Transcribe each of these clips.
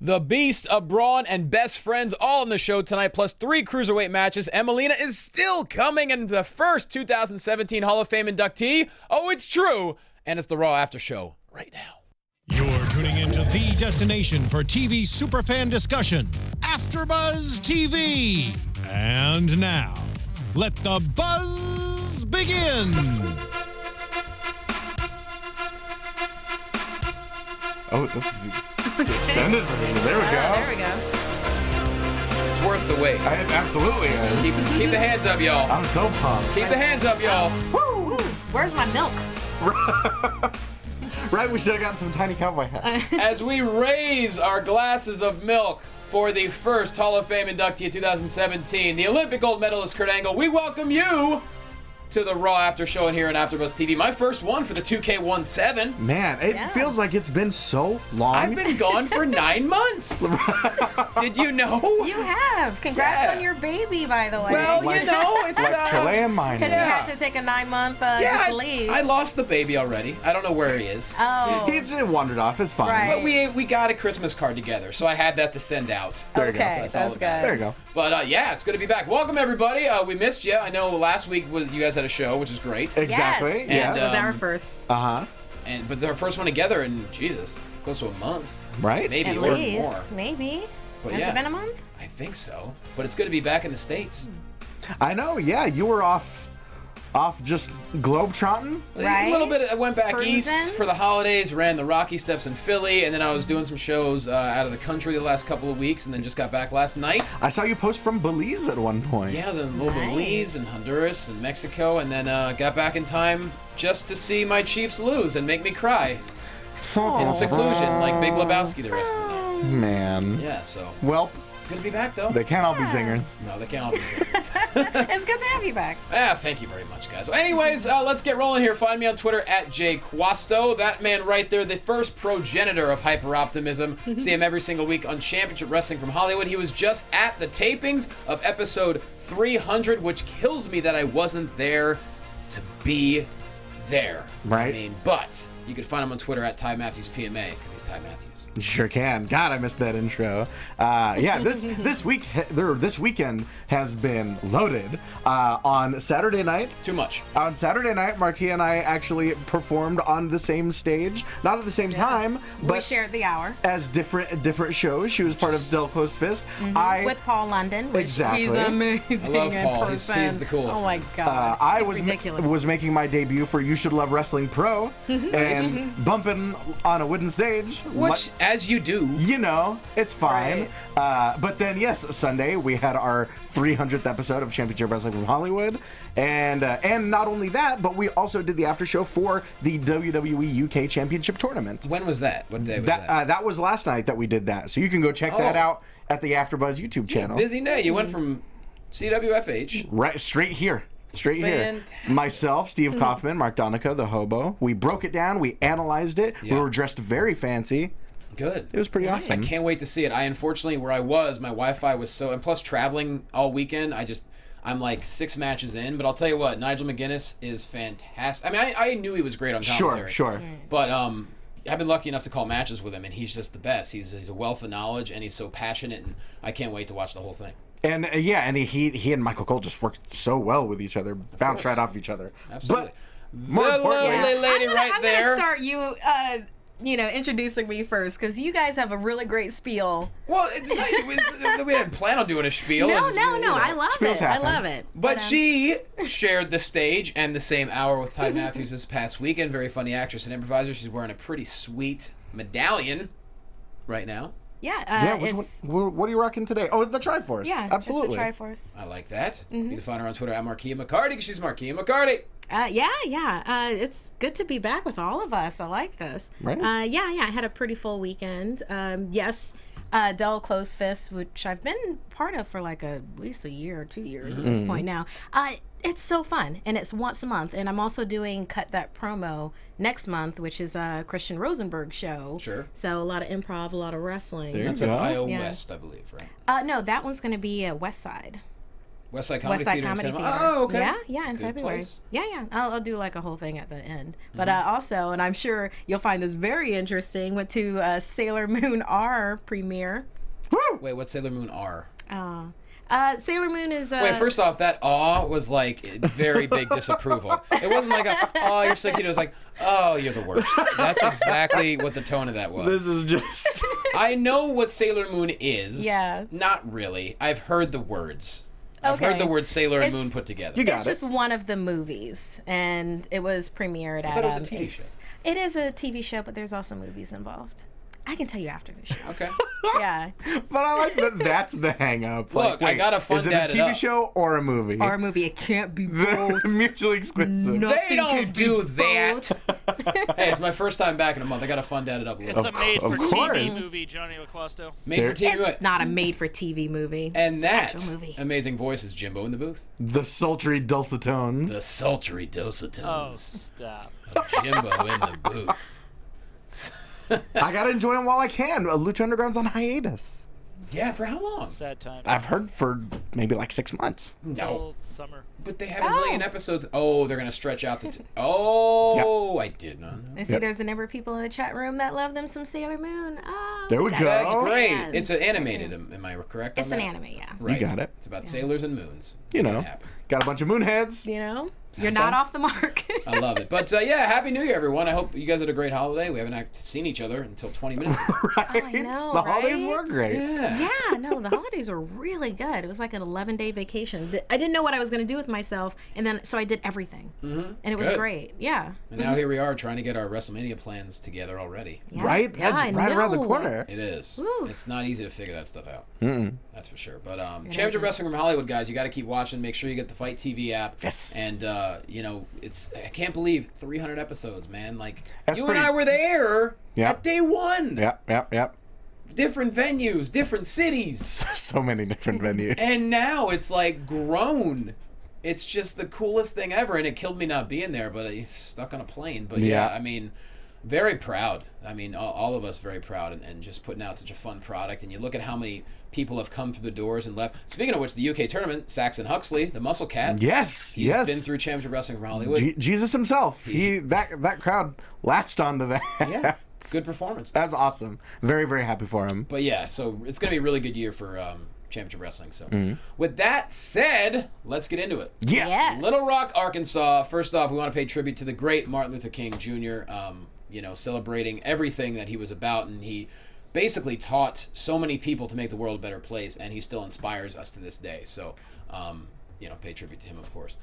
The Beast of Braun and Best Friends all on the show tonight, plus 3 cruiserweight matches. Emelina is still coming, and the first 2017 Hall of Fame inductee. Oh, it's true. And it's the Raw After Show right now. You're tuning into the destination for TV superfan discussion, AfterBuzz TV. And now, let the buzz begin. Oh, this is the extended version. There we go. There we go. It's worth the wait. Absolutely is. Keep the hands up, y'all. I'm so pumped. Keep the hands up, y'all. Woo! Where's my milk? Right, we should have gotten some tiny cowboy hats. As we raise our glasses of milk for the first Hall of Fame inductee of 2017, the Olympic gold medalist Kurt Angle, we welcome you to the Raw After Show in here on AfterBuzz TV. My first one for the 2K17. Man, it feels like it's been so long. I've been gone for 9 months. Did you know? You have. Congrats on your baby, by the way. Well, Like- you know, it's like Chilean mine. Because you had to take a 9-month just leave. I lost the baby already. I don't know where he is. Oh. He just wandered off. It's fine. Right. But we got a Christmas card together, so I had that to send out. There you go. Okay, So that's good. There you go. But yeah, it's good to be back. Welcome everybody. We missed you. I know last week you guys had a show, which is great. Exactly. Yes. Yeah. It was our first. Uh-huh. But it's our first one together in Jesus, close to a month. Right? Maybe At or more. least. Maybe. But Has yeah, it been a month? I think so. But it's good to be back in the States. I know, yeah. You were off just globe-trotting. Right. A little bit. I went back east Cruising. for the holidays, ran the Rocky Steps in Philly, and then I was doing some shows out of the country the last couple of weeks, and then just got back last night. I saw you post from Belize at one point. Yeah, I was in little Nice. Belize and Honduras and Mexico, and then got back in time just to see my Chiefs lose and make me cry in seclusion, like Big Lebowski the rest of the night. Man. Yeah, so Well, good to be back though. they can't all be zingers. No, they can't all be singers. It's good to have you back. Thank you very much, guys. Well, anyways, let's get rolling here. Find me on Twitter at JQuasto. That man right there, the first progenitor of hyper-optimism. See him every single week on Championship Wrestling from Hollywood. He was just at the tapings of episode 300, which kills me that I wasn't there to be there. Right. I mean, but you can find him on Twitter at Ty Matthews PMA, because he's Ty Matthews. You sure can. God, I missed that intro. Yeah, this weekend has been loaded. On Saturday night. Too much. On Saturday night, Markeia and I actually performed on the same stage, not at the same time, but We shared the hour. as different shows. She was part of Del Closed Fist. With Paul London, which Exactly. he's amazing I love in Paul. person. He's the coolest. Oh my God. I He's ridiculous. was making my debut for You Should Love Wrestling Pro and bumping on a wooden stage. Which, as you do. You know, it's fine. But then, yes, Sunday we had our 300th episode of Championship Wrestling from Hollywood, and not only that, but we also did the after show for the WWE UK Championship Tournament. When was that? What day was that? That was last night that we did that, so you can go check that out at the AfterBuzz YouTube channel. Busy day. You went from CWFH. Right, straight here. Here. Fantastic. Myself, Steve Kaufman, Mark Donica, the hobo. We broke it down. We analyzed it. Yeah. We were dressed very fancy. Good. It was pretty awesome. I can't wait to see it. I unfortunately, where I was, my Wi-Fi was so, and plus traveling all weekend, I'm like 6 matches in. But I'll tell you what, Nigel McGuinness is fantastic. I mean, I knew he was great on commentary. Sure. But I've been lucky enough to call matches with him, and he's just the best. He's a wealth of knowledge, and he's so passionate, and I can't wait to watch the whole thing. And he and Michael Cole just worked so well with each other, bounced right off each other. Absolutely. But more The importantly, lovely lady right I'm there. gonna start you, introducing me first, because you guys have a really great spiel. Well, we didn't plan on doing a spiel. No, It's just, no, I love Spiels it. happen. I love it. But she shared the stage and the same hour with Ty Matthews this past weekend. Very funny actress and improviser. She's wearing a pretty sweet medallion right now. Yeah, which it's one, what are you rocking today? Oh, the Triforce. Absolutely. It's the Triforce. I like that. You can find her on Twitter at Markeia McCarty, because she's Markeia McCarty. It's good to be back with all of us. I like this. Right. I had a pretty full weekend. Yes, Del Close Fist, which I've been part of for like at least a year or 2 years at this point now. It's so fun, and it's once a month. And I'm also doing Cut That Promo next month, which is a Christian Rosenberg show. Sure. So a lot of improv, a lot of wrestling. There you That's go. at IO Yeah. West, I believe, right? No, that one's going to be West Side. West Side Comedy West Side Theater. in Comedy cinema. Theater. Oh, okay. Yeah, in Good February. place. Yeah. I'll do like a whole thing at the end. But also, and I'm sure you'll find this very interesting, went to Sailor Moon R premiere. Woo! Wait, what's Sailor Moon R? Sailor Moon is. Wait, first off, that awe was like very big disapproval. It wasn't like oh, you're so cute. It was like, oh, you're the worst. That's exactly what the tone of that was. This is just. I know what Sailor Moon is. Yeah. Not really. I've heard the words. I've heard Okay. the word Sailor and It's- Moon put together. You got It's it. just one of the movies, and it was premiered at. thought it was a TV it's- It is a TV show, but there's also movies involved. I can tell you after the show. Okay. Yeah, But I like that. That's the hang up. Look, I gotta fun Is it a dad it TV up. show or a movie? or a movie. It can't be They're both. mutually exclusive. They don't do that. both. Hey, it's my first time back in a month. I gotta fun dad it up a little. It's a made-for-TV course. movie, Jonny Loquasto. Made for TV. It's not a made-for-TV movie. And It's an that actual movie. amazing voice is Jimbo in the booth. The sultry dulcet tones. The sultry Oh, dulcetones stop. of Jimbo in the booth. I gotta enjoy them while I can. Lucha Underground's on hiatus. Yeah, for how long? Sad time. I've heard for maybe like 6 months. No, Till summer. but they have a zillion episodes. Oh, they're gonna stretch out the. Oh, I did not know. I see Yep. there's a number of people in the chat room that love them some Sailor Moon. Oh, There we got go. it. That's great. Fans. It's an animated. Am I correct? It's on an that? anime, yeah. Right. got it. It's about sailors and moons. You Make it know, happen. got a bunch of moonheads. You know, you're So- not off the mark. I love it. But yeah, Happy New Year, everyone. I hope you guys had a great holiday. We haven't seen each other until 20 minutes ago. Right? I know, The holidays were right? great. Yeah. Yeah, no, the holidays were really good. It was like an 11-day vacation. I didn't know what I was going to do with myself, and then so I did everything, and it was Good. great. Yeah. And now here we are trying to get our WrestleMania plans together already. Yeah. Right? Yeah, That's I right around the know. corner. It is. Woo. It's not easy to figure that stuff out. That's for sure. But Championship isn't. Wrestling from Hollywood, guys, you got to keep watching. Make sure you get the Fight TV app. Yes. And you know, I can't believe 300 episodes, man. Like That's you pretty- and I were there Yep. at day one. Yep. Different venues, different cities. So many different venues. And now it's like grown. It's just the coolest thing ever, and it killed me not being there, but I stuck on a plane. But yeah, Yeah. I mean, very proud. I mean, all of us very proud, and just putting out such a fun product. And you look at how many people have come through the doors and left. Speaking of which, the UK tournament, Saxon Huxley, the Muscle Cat. Yes, He's yes. been through Championship Wrestling from Hollywood. Jesus himself. That crowd latched onto that. Yeah, good performance. That's awesome. Very, very happy for him. But yeah, so it's going to be a really good year for Championship Wrestling. So with that said, let's get into it. Yeah. Yes. Little Rock, Arkansas. First off, we want to pay tribute to the great Martin Luther King Jr., you know, celebrating everything that he was about. And he basically taught so many people to make the world a better place, and he still inspires us to this day. So, you know, pay tribute to him, of course.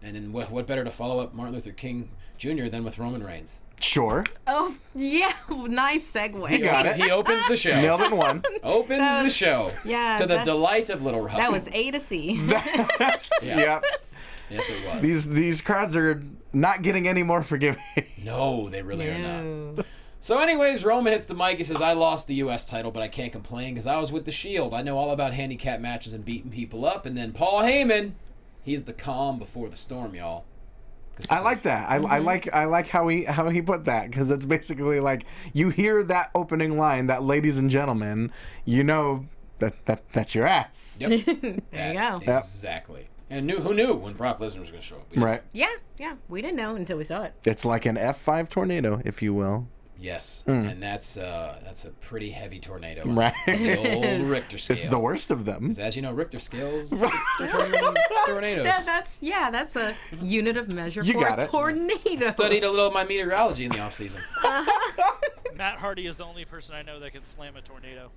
And then what better to follow up Martin Luther King Jr. than with Roman Reigns? Sure. Oh yeah, nice segue. You got it. He opens the show. Nailed it in one. Opens the show. Yeah, To the that- delight of Little Rock. That was A to C. Yep. Yes, it was. These crowds are not getting any more forgiving. No, they really are not. No. So anyways, Roman hits the mic. He says, I lost the U.S. title, but I can't complain because I was with the Shield. I know all about handicap matches and beating people up. And then Paul Heyman, he's the calm before the storm, y'all. I like that. I like how he put that, because it's basically like you hear that opening line, that ladies and gentlemen, you know that's your ass. Yep. There you go. Yep. Exactly. And who knew when Brock Lesnar was going to show up? We didn't. Right. Yeah. We didn't know until we saw it. It's like an F5 tornado, if you will. Yes. And that's a pretty heavy tornado. on Right. The old is. Richter scale. It's the worst of them. 'Cause as you know, Richter scales determine tornadoes. That's a unit of measure You for got a it. tornado. Studied a little of my meteorology in the off season. Matt Hardy is the only person I know that can slam a tornado.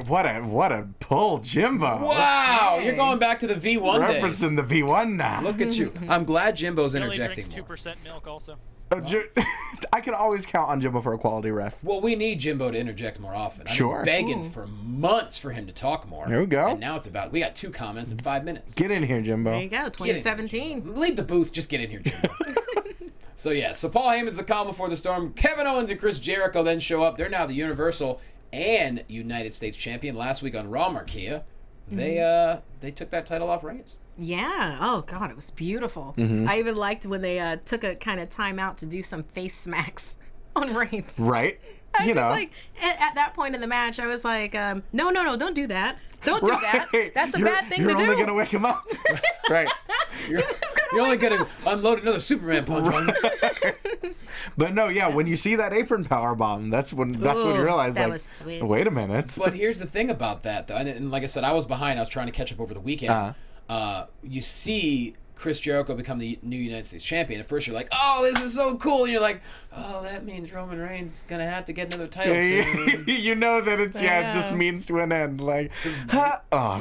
What a pull, Jimbo. Wow, you're going back to the V1 days. Referencing the V1 now. Look at you. I'm glad Jimbo's He only interjecting drinks more. 2% milk also. I can always count on Jimbo for a quality ref. Well, we need Jimbo to interject more often. I've Sure. been begging for months for him to talk more. There we go. And now it's about, we got 2 comments in 5 minutes. Get in here, Jimbo. There you go. 2017. Leave the booth, just get in here, Jimbo. So Paul Heyman's the calm before the storm. Kevin Owens and Chris Jericho then show up. They're now the Universal and United States champion. Last week on Raw, Markeia, they took that title off Reigns. Yeah. Oh God, it was beautiful. Mm-hmm. I even liked when they took a kind of time out to do some face smacks. on Reigns. Right? I was just like, at that point in the match, I was like, no, don't do that. Don't do that. That's a bad thing to do. You're only going to wake him up. Right. You're only going to unload another Superman punch on him. But no, yeah, when you see that apron power bomb, that's when you realize, that like, was sweet. wait a minute. But here's the thing about that, though. And like I said, I was behind. I was trying to catch up over the weekend. You see Chris Jericho become the new United States champion. At first, you're like, "Oh, this is so cool," and you're like, "Oh, that means Roman Reigns gonna have to get another title soon." You know that it's it just means to an end. Like,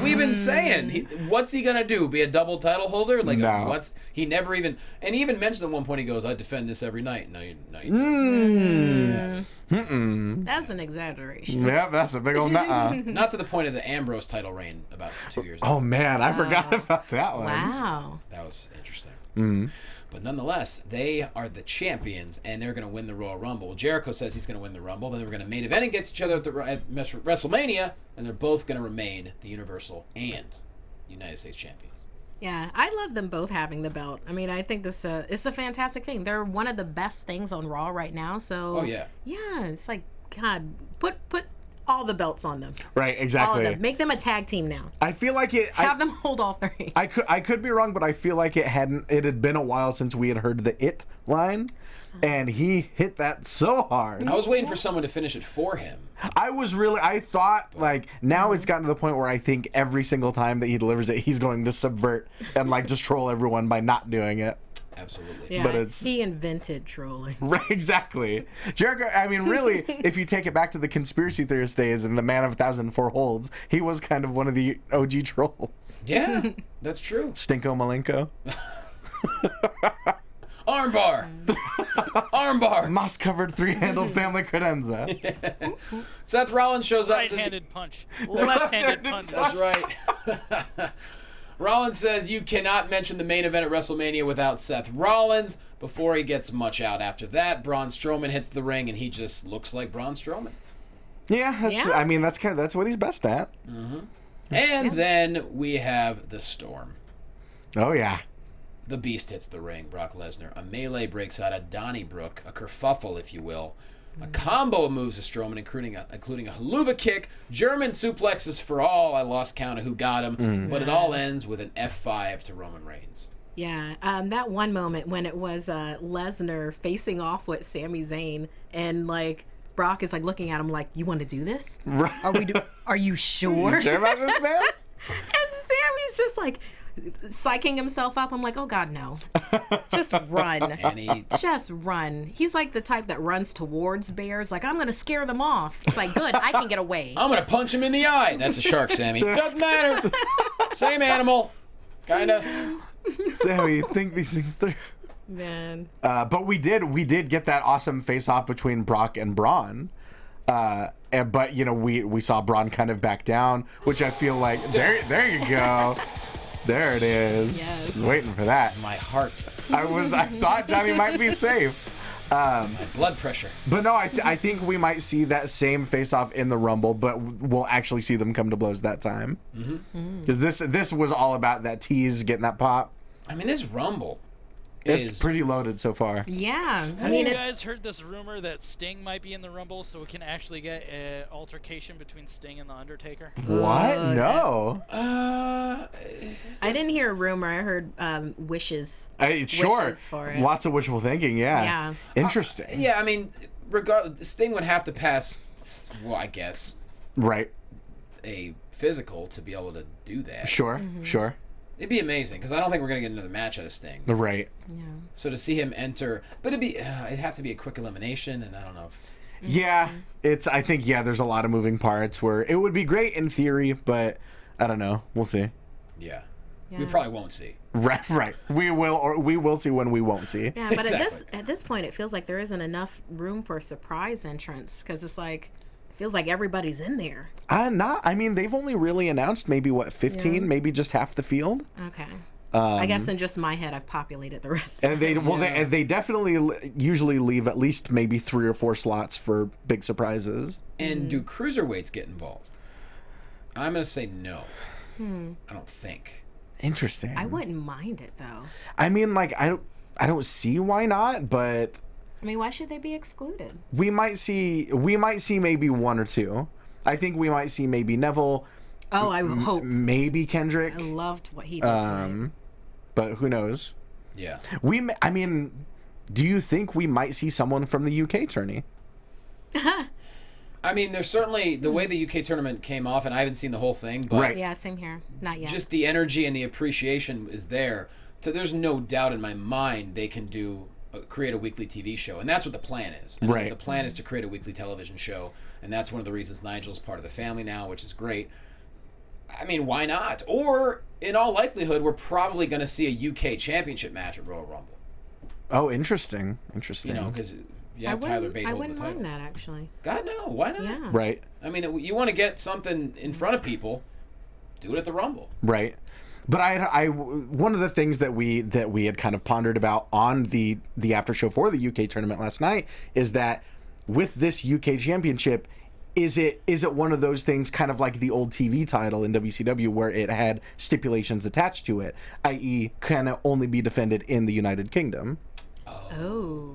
we've been saying, what's he gonna do? Be a double title holder? Like, No. he never even, and he even mentioned at one point, he goes, "I defend this every night." No, you don't. That's an exaggeration. Yeah, that's a big old nuh-uh. Not to the point of the Ambrose title reign about 2 years ago. Oh man, I forgot about that one. Wow. That was interesting. But nonetheless, they are the champions, and they're going to win the Royal Rumble. Well, Jericho says he's going to win the Rumble. Then we're going to main event against each other at WrestleMania, and they're both going to remain the Universal and United States champions. Yeah, I love them both having the belt. I mean, I think this it's a fantastic thing. They're one of the best things on Raw right now. So Oh, yeah. Yeah, it's like, God, put all the belts on them. Right, All exactly. of them. Make them a tag team now. I feel like it. Have them hold all three. I could be wrong, but I feel like it had been a while since we had heard the "it" line, and he hit that so hard. I was waiting for someone to finish it for him. I thought, like, now it's gotten to the point where I think every single time that he delivers it, he's going to subvert and, like, just troll everyone by not doing it. Absolutely. Yeah, But he invented trolling. Right, exactly. Jericho, I mean, really, if you take it back to the conspiracy theorist days and the Man of 1,004 Holds, he was kind of one of the OG trolls. Yeah, that's true. Stinko Malenko. Armbar. Armbar. Moss-covered three-handled family credenza. Seth Rollins shows up. Right-handed punch. Left-handed punch. That's right. Rollins says you cannot mention the main event at WrestleMania without Seth Rollins. Before he gets much out after that, Braun Strowman hits the ring, and he just looks like Braun Strowman. Yeah, I mean, that's what he's best at. And then we have the Storm. Oh, yeah. The Beast hits the ring, Brock Lesnar. A melee breaks out of Donnybrook, a kerfuffle, if you will. A combo of moves to Strowman, including a haluva kick, German suplexes for all. I lost count of who got him, but it all ends with an F5 to Roman Reigns. Yeah, that one moment when it was Lesnar facing off with Sami Zayn, and like Brock is like looking at him like, "You want to do this? Right. Are you sure?" You sure about this, man? And Sammy's just like psyching himself up. I'm like, oh God, no. Just run. And Just run. He's like the type that runs towards bears. Like, I'm going to scare them off. It's like, good, I can get away. I'm going to punch him in the eye. That's a shark, Sammy. Doesn't matter. Same animal. Kind of. Sammy, think these things through. Man. But we did get that awesome face-off between Brock and Braun. But, you know, we saw Braun kind of back down, which I feel like, there you go. There it is. Yes. I was waiting for that. My heart. I thought Johnny might be safe. My blood pressure. But no, I think we might see that same face-off in the Rumble, but we'll actually see them come to blows that time. Because this was all about that tease, getting that pop. I mean, this Rumble It's pretty loaded so far. Yeah. Have you guys heard this rumor that Sting might be in the Rumble, so we can actually get an altercation between Sting and The Undertaker? What? No. I didn't hear a rumor. I heard wishes. Sure. Wishes for it. Lots of wishful thinking, yeah. Yeah. Interesting. Yeah, I mean, regardless, Sting would have to pass, well, I guess, Right. a physical to be able to do that. Sure, sure. It'd be amazing, because I don't think we're going to get another match out of Sting. Right. Yeah. So to see him enter, but it'd have to be a quick elimination, and I don't know if... Yeah, I think, there's a lot of moving parts where it would be great in theory, but I don't know. We'll see. Yeah. Yeah. We probably won't see. Right. We will see when we won't see. Yeah, but Exactly. at this point, it feels like there isn't enough room for a surprise entrance, because it's like, it feels like everybody's in there. I mean, they've only really announced maybe, 15? Maybe just half the field? Okay. I guess in just my head, I've populated the rest. And they definitely usually leave at least maybe 3 or 4 slots for big surprises. And do cruiserweights get involved? I'm going to say no. I don't think. Interesting. I wouldn't mind it though. I mean, like, I don't see why not, but I mean, why should they be excluded? We might see maybe one or two. I think we might see maybe Neville. Oh, I hope. Maybe Kendrick. I loved what he did tonight. But who knows? Yeah. I mean, do you think we might see someone from the UK tourney? I mean, there's certainly the way the UK tournament came off, and I haven't seen the whole thing, but Right. Yeah, same here. Not yet. just the energy and the appreciation is there. So there's no doubt in my mind they can create a weekly TV show, and that's what the plan is. I think Right. The plan is to create a weekly television show, and that's one of the reasons Nigel's part of the family now, which is great. I mean, why not? Or, in all likelihood, we're probably going to see a UK championship match at Royal Rumble. Oh, interesting. You know, because you have Tyler Bate I holding wouldn't the title. mind that, actually. God, no. Why not? Yeah. Right. I mean, you want to get something in front of people, do it at the Rumble. Right. But one of the things that we had kind of pondered about on the after show for the UK tournament last night is that with this UK championship, is it one of those things kind of like the old TV title in WCW where it had stipulations attached to it, i.e. can it only be defended in the United Kingdom? Oh.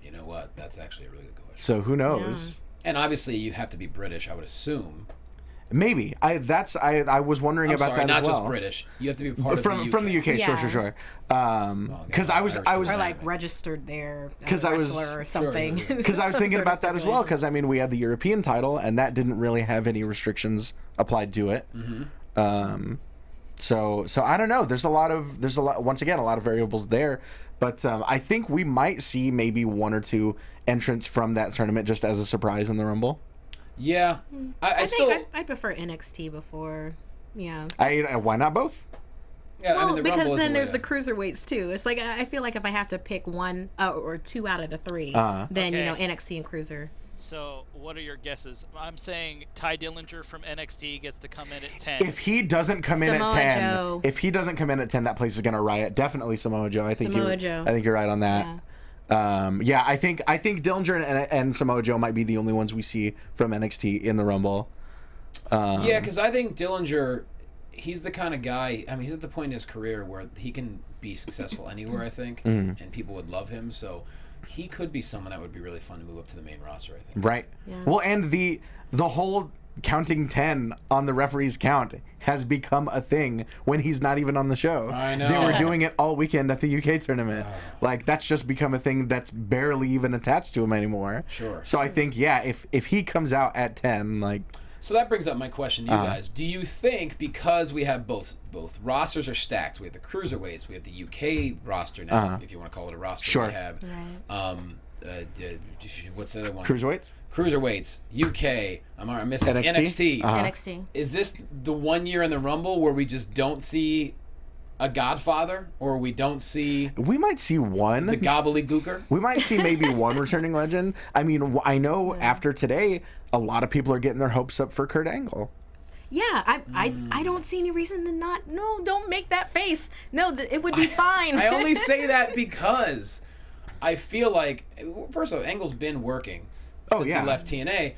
You know what? That's actually a really good question. So who knows? And obviously, you have to be British, I would assume. Maybe. I was wondering I'm about sorry, that not as well. just British. You have to be part From of the UK. the UK, Yeah. sure. Because I was Or like registered there as 'Cause a I was- wrestler or something. Because I was Some thinking sort of about that as well. stipulation. Because I mean, we had the European title, and that didn't really have any restrictions applied to it. So I don't know. There's a lot. Once again, a lot of variables there. But I think we might see maybe one or two entrants from that tournament just as a surprise in the Rumble. Yeah. I I still... think I'd prefer NXT before. Yeah. Why not both? Yeah, Well, I mean, the because Rumble is then the way there's the cruiserweights too. It's like I feel like if I have to pick one or two out of the three, then Okay. NXT and cruiser. So, what are your guesses? I'm saying Ty Dillinger from NXT gets to come in at 10. If he doesn't come in at Samoa 10, Joe. that place is gonna riot. Definitely Samoa Joe. I think Samoa Joe. I think you're right on that. I think Dillinger and Samoa Joe might be the only ones we see from NXT in the Rumble. Yeah, because I think Dillinger, he's the kind of guy, I mean, he's at the point in his career where he can be successful anywhere, I think, and people would love him. So he could be someone that would be really fun to move up to the main roster, I think. Right. Yeah. Well, and the whole counting 10 on the referee's count has become a thing when he's not even on the show. I know. They were doing it all weekend at the UK tournament. Like, that's just become a thing that's barely even attached to him anymore. Sure. So I think, yeah, if he comes out at 10, like... So that brings up my question to you guys. Do you think, because we have both rosters are stacked, we have the cruiserweights, we have the UK roster now, if you want to call it a roster. Sure. We have, what's the other one? Cruiserweights? Cruiserweights, UK. I'm missing NXT? NXT. NXT. Is this the 1 year in the Rumble where we just don't see a Godfather, or we don't see We might see one. the gobbledygooker? We might see maybe one returning legend. I mean, I know after today, a lot of people are getting their hopes up for Kurt Angle. Yeah, I don't see any reason to not. No, don't make that face. No, it would be fine. I only say that because I feel like, first of all, Angle's been working since yeah. he left TNA.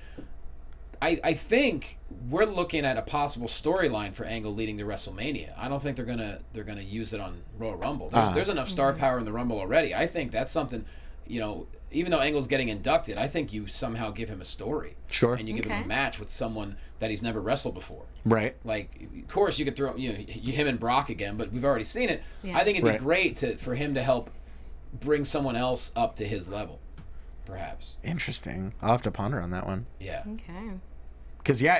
I think we're looking at a possible storyline for Angle leading to WrestleMania. I don't think they're gonna use it on Royal Rumble. There's enough star power in the Rumble already. I think that's something, even though Angle's getting inducted, I think you somehow give him a story. Sure. And you give him Okay. a match with someone that he's never wrestled before. Right. Like, of course, you could throw him and Brock again, but we've already seen it. Yeah. I think it'd be Right. great for him to help bring someone else up to his level, perhaps. Interesting. I'll have to ponder on that one. Yeah. Okay. Because yeah,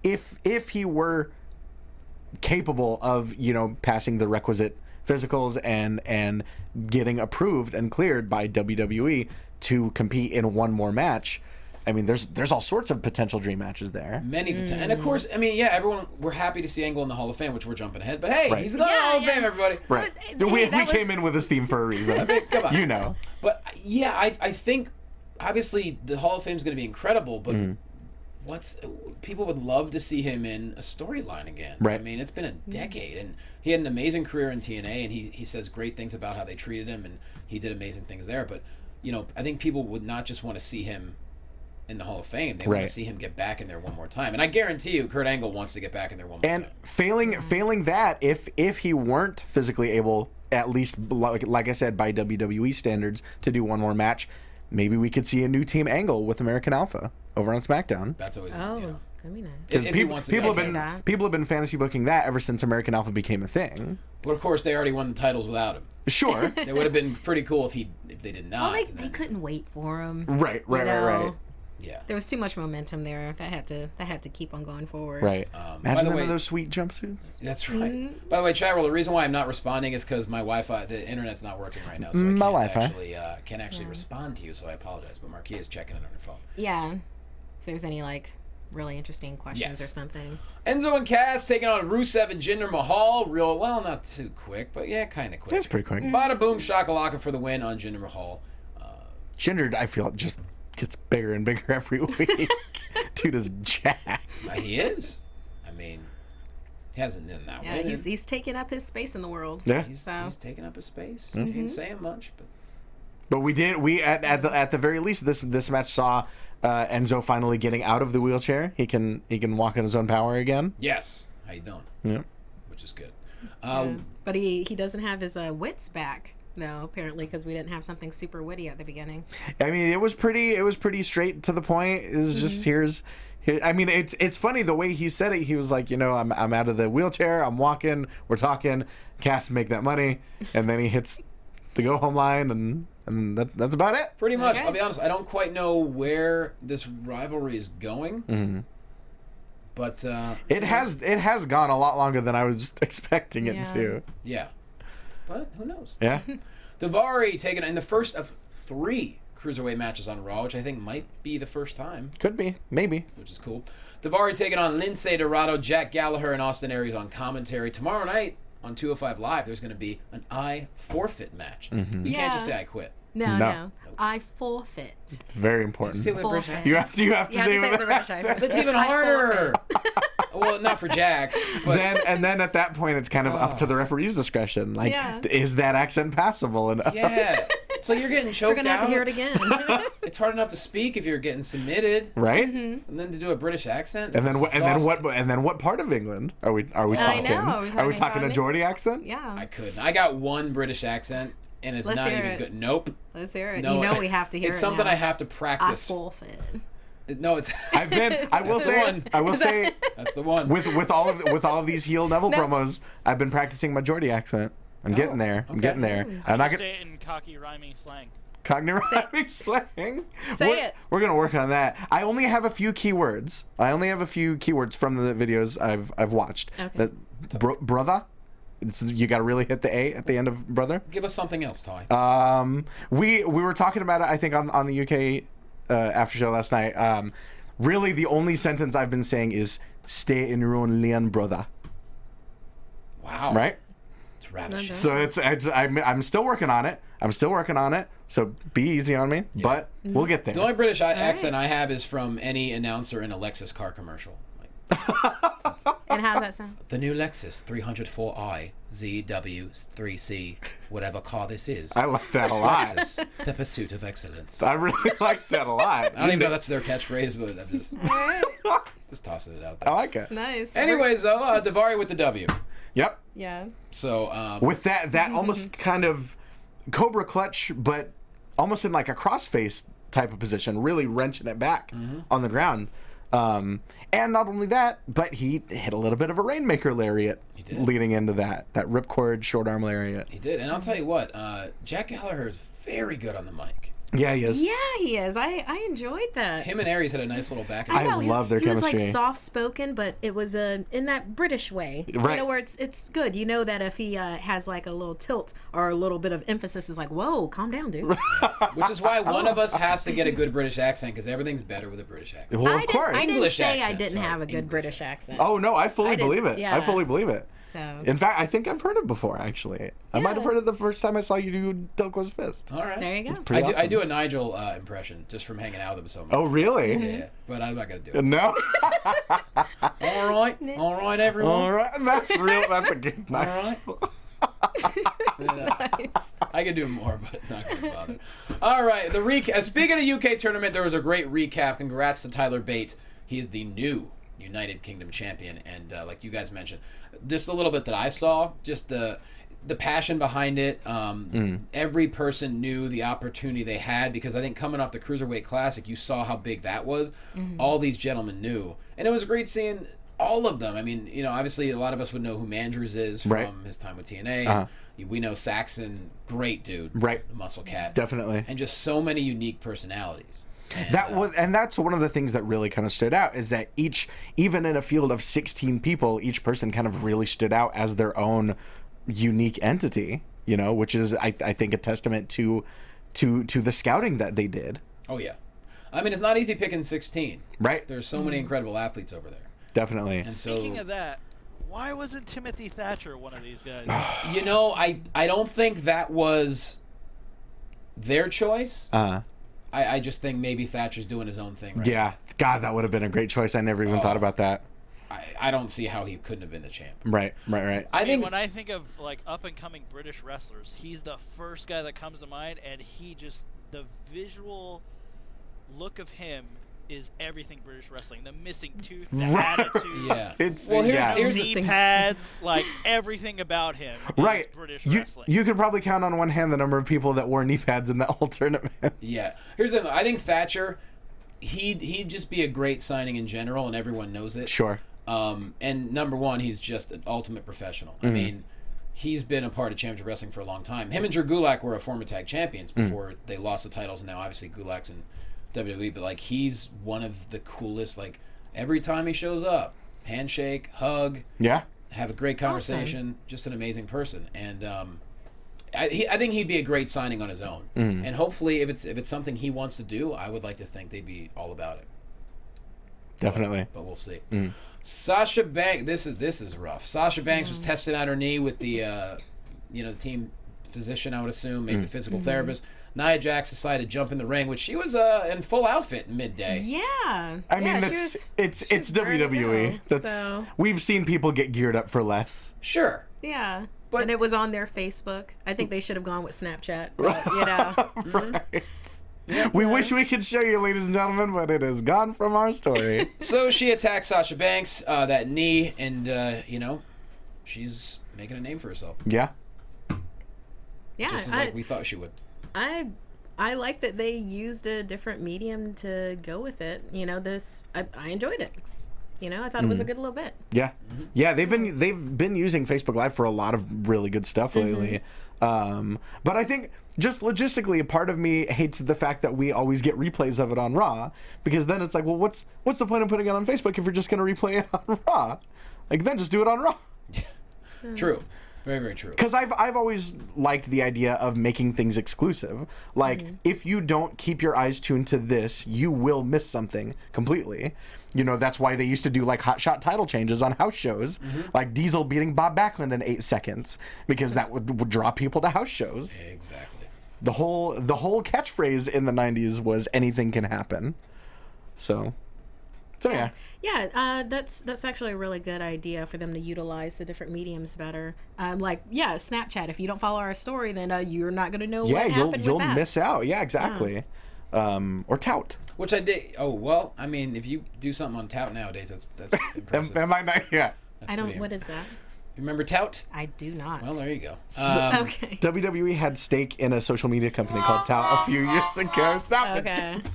if he were capable of passing the requisite physicals and getting approved and cleared by WWE to compete in one more match, I mean, there's all sorts of potential dream matches there. Many and of course, I mean, everyone, we're happy to see Angle in the Hall of Fame, which we're jumping ahead. But hey, Right. he's going to the Hall of Fame, everybody. Right. But, So we hey, that was- came in with this theme for a reason. Come on. But yeah, I think obviously the Hall of Fame is going to be incredible, but people would love to see him in a storyline again. Right. I mean, it's been a decade, and he had an amazing career in TNA, and he says great things about how they treated him, and he did amazing things there. But I think people would not just want to see him in the Hall of Fame. They want Right. to see him get back in there one more time. And I guarantee you, Kurt Angle wants to get back in there one more And time. failing that, if he weren't physically able, at least like I said, by WWE standards, to do one more match, maybe we could see a new team angle with American Alpha over on SmackDown. That's always Oh, you know. that'd be nice. Because If he wants to people go have to been that. people have been fantasy booking that ever since American Alpha became a thing. But of course, they already won the titles without him. Sure. It would have been pretty cool if they did not. Well, and they then- couldn't wait for him. Right. Yeah. There was too much momentum there. That had to keep on going forward. Right. By Imagine the them way- in those sweet jumpsuits. That's right. By the way, chat roll. The reason why I'm not responding is because my Wi-Fi, the internet's not working right now, so My I Wi-Fi. can't actually respond to you. So I apologize. But Markeia is checking it on her phone. Yeah. If there's any really interesting questions Yes. or something. Enzo and Cass taking on Rusev and Jinder Mahal. Not too quick, but yeah, kind of quick. That's pretty quick. Bada boom, shakalaka for the win on Jinder Mahal. Jinder, I feel, just gets bigger and bigger every week. Dude is jacked. He is. I mean, he hasn't done that. Yeah, he's taking up his space in the world. Yeah. He's So. taking up his space. He ain't saying much, but But we at the very least this match saw Enzo finally getting out of the wheelchair. He can walk in his own power again. yes, how you doing? Yeah. Which is good. Yeah. But he doesn't have his wits back though, apparently, because we didn't have something super witty at the beginning. I mean, it was pretty straight to the point. It was just here. I mean, it's funny the way he said it. He was like, I'm out of the wheelchair. I'm walking. We're talking. Cass make that money, and then he hits the go home line, and that's about it. Pretty much. Okay. I'll be honest. I don't quite know where this rivalry is going. But It has gone a lot longer than I was expecting it Yeah. to. yeah. But who knows? Yeah. Daivari taking in the first of 3 cruiserweight matches on Raw, which I think might be the first time, Could be. Maybe. which is cool. Daivari taking on Lindsay Dorado, Jack Gallagher, and Austin Aries on commentary. Tomorrow night on 205 Live, there's going to be an I forfeit match. You can't Yeah. just say I quit. No. I forfeit. Very important. Say with a British Forfeit. accent. You have to say it with a British that. accent. That's even I harder. Well, not for Jack, but Then at that point it's kind of up to the referee's discretion. Like, Yeah. is that accent passable enough? yeah. So you're getting choked We're gonna have out. to hear it again. It's hard enough to speak if you're getting submitted, Right? and then to do a British accent. And then it's what part of England are we I talking? know, Are we talking a talking- Geordie accent? Yeah. I couldn't. I got one British accent, and it's Let's not hear even it. good. Nope. Let's hear it. No, You know we have to hear it's it. something now. I have to I practice. forfeit. No, it's I will That's the one. say that's the one. with all of these heel Neville promos, I've been practicing my Geordie accent. I'm getting there. I'm okay. getting there. I'm not gonna Say it in cocky, rhymey slang. cognitive slang. Say it. We're gonna work on that. I only have a few keywords. From the videos I've watched. Okay. Brother. You got to really hit the A at the end of brother. Give us something else, Ty. We were talking about it, I think, on the UK after show last night. Really, the only sentence I've been saying is "Stay in your own lane, brother." Wow. Right. It's ravish. So I'm still working on it. So be easy on me, but we'll get there. The only British accent I have is from any announcer in a Lexus car commercial. Like, And how's that sound? the new Lexus 304i ZW3C, whatever car this is. I like that a lot. Lexus, the pursuit of excellence. I really like that a lot. I don't even know that's their catchphrase, but I'm just tossing it out I there. like it. Nice. Anyways, though, Daivari with the W. Yep. Yeah. So, With that almost kind of Cobra clutch, but almost in like a crossface type of position, really wrenching it back on the ground. And not only that, but he hit a little bit of a Rainmaker lariat did. leading into that ripcord short arm lariat. he did. And I'll tell you what, Jack Gallagher is very good on the mic. Yeah, he is. Yeah, he is. I enjoyed that. Him and Aries had a nice little back and I forth. love their he was chemistry. like soft spoken, but it was in that British way. Right. You know, where it's good. You know that if he has like a little tilt or a little bit of emphasis, is like, whoa, calm down, dude. Which is why one of us has to get a good British accent, because everything's better with a British accent. Well, of I course. didn't English say I accent, didn't sorry, have a good English British accent. accent. Oh no, I fully did- believe it. yeah. I fully believe it. So In fact, I think I've heard it before. Actually, I might have heard it the first time I saw you do Del Close Fist. All right. there you go. Pretty I awesome. do a Nigel impression just from hanging out with him so much. Oh really? Yeah, but I'm not going to do it. No. All right, everyone. All right, that's real. That's a good All night. right. I could do more, but not going to bother. All right, the recap. Speaking of UK tournament, there was a great recap. Congrats to Tyler Bate. He is the new United Kingdom champion, and like you guys mentioned, just a little bit that I saw, just the passion behind it. Every person knew the opportunity they had, because I think coming off the Cruiserweight Classic, you saw how big that was. All these gentlemen knew. And it was great seeing all of them. I mean, you know, obviously a lot of us would know who Mandrews is from his time with TNA. We know Saxon, great dude. Right. Muscle Cat. Definitely. And just so many unique personalities. And that's one of the things that really kind of stood out, is that even in a field of 16 people, each person kind of really stood out as their own unique entity, you know, which is I think a testament to the scouting that they did. Oh yeah. I mean, it's not easy picking 16. Right. There's so many incredible athletes over there. Definitely. And so, speaking of that, why wasn't Timothy Thatcher one of these guys? You know, I don't think that was their choice. I just think maybe Thatcher's doing his own thing right now. God, that would have been a great choice. I never even thought about that. I don't see how he couldn't have been the champ. Right. I mean, when I think of like up and coming British wrestlers, he's the first guy that comes to mind, and the visual look of him is everything British wrestling. The missing tooth, the attitude. Yeah. Here's knee pads, like everything about him is British wrestling. You could probably count on one hand the number of people that wore knee pads in that whole tournament. Yeah. Here's the thing. I think Thatcher, he'd just be a great signing in general, and everyone knows it. Sure. And number one, he's just an ultimate professional. I mean, he's been a part of championship wrestling for a long time. Him and Drew Gulak were former tag champions before they lost the titles. Now, obviously, Gulak's in WWE, but like he's one of the coolest. Like every time he shows up, handshake, hug, have a great conversation. Just an amazing person, and I think he'd be a great signing on his own. And hopefully, if it's something he wants to do, I would like to think they'd be all about it. Definitely, but we'll see. Sasha Banks, this is rough. Sasha Banks was testing out her knee with the the team physician, I would assume, maybe the physical therapist. Nia Jax decided to jump in the ring, which she was in full outfit midday. Yeah. I mean, it's WWE. We've seen people get geared up for less. Sure. Yeah. But it was on their Facebook. I think they should have gone with Snapchat. But, you know. Right. We wish we could show you, ladies and gentlemen, but it is gone from our story. So she attacked Sasha Banks, that knee, and she's making a name for herself. Yeah. Yeah. Just as like we thought she would. I like that they used a different medium to go with it. You know, I enjoyed it. You know, I thought it was a good little bit. Yeah. Yeah, they've been using Facebook Live for a lot of really good stuff lately. But I think just logistically, a part of me hates the fact that we always get replays of it on Raw, because then it's like, well, what's the point of putting it on Facebook if you're just going to replay it on Raw? Like, then just do it on Raw. True. Very, very true. Because I've always liked the idea of making things exclusive. Like, if you don't keep your eyes tuned to this, you will miss something completely. You know, that's why they used to do, like, hotshot title changes on house shows. Like Diesel beating Bob Backlund in 8 seconds. Because that would draw people to house shows. Exactly. The whole catchphrase in the 90s was anything can happen. So yeah. Yeah, that's actually a really good idea for them to utilize the different mediums better. Snapchat. If you don't follow our story, then you're not going to know what happened you'll with that. miss out. Yeah, exactly. Or Tout. Which I did. Oh well, I mean, if you do something on Tout nowadays, that's impressive. That might not. Yeah. I don't. What is that? You remember Tout? I do not. Well, there you go. Okay. WWE had stake in a social media company called Tout a few years ago. Stop it.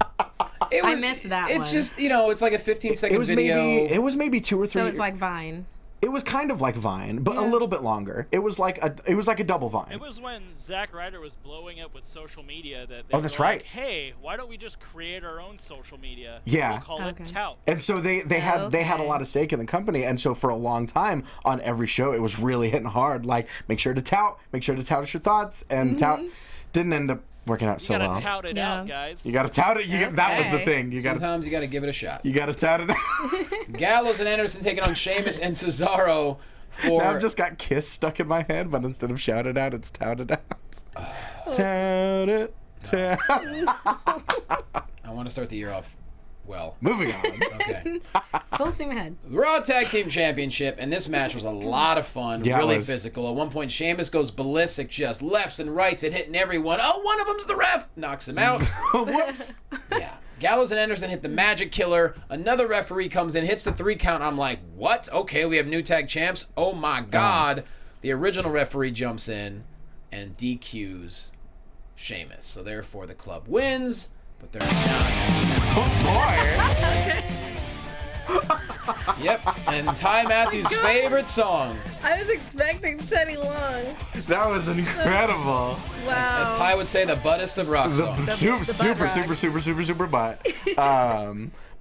I missed that it's one. Just, it's like a 15-second video. It was maybe 2 or 3. So it's like Vine. It was kind of like Vine, but a little bit longer. It was like a double Vine. It was when Zack Ryder was blowing up with social media that they that's were right. Like, hey, why don't we just create our own social media? Yeah. We'll call it Tout. And so they had a lot of stake in the company, and so for a long time on every show it was really hitting hard. Like, make sure to tout us your thoughts, and Tout didn't end up working out so well. You gotta tout it out, guys. You gotta tout it. That was the thing. Sometimes you gotta give it a shot. You gotta tout it out. Gallows and Anderson taking on Sheamus and Cesaro. Now I've just got Kiss stuck in my head, but instead of shout it out, it's tout it out. Tout it. I want to start the year off well. Moving on. Okay. Full steam ahead. Raw Tag Team Championship, and this match was a lot of fun, really physical. At one point, Sheamus goes ballistic, just lefts and rights and hitting everyone. Oh, one of them's the ref. Knocks him out. Whoops. Yeah. Gallows and Anderson hit the Magic Killer. Another referee comes in, hits the 3 count. I'm like, what? Okay, we have new tag champs. Oh, my God. the original referee jumps in and DQs Sheamus. So therefore the club wins, but they're not. Oh boy. Yep, and Ty Matthews' favorite song. I was expecting Teddy Long. That was incredible. Wow. As Ty would say, the buttest of rock songs. Super butt.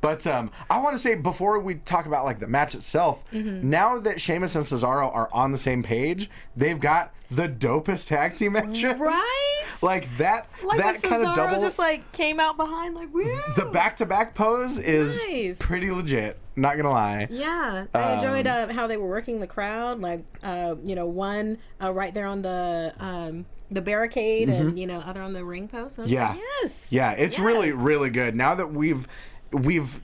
But I want to say, before we talk about like the match itself, now that Sheamus and Cesaro are on the same page, they've got the dopest tag team entrance. Right? Like that Like kind of double. just like came out behind like, woo. The back-to-back pose is Nice. pretty legit. Not gonna lie. Yeah, I enjoyed how they were working the crowd. Like, one right there on the barricade, and other on the ring post. I was Yeah. like, yes. Yeah, it's Yes. really, really good. Now that we've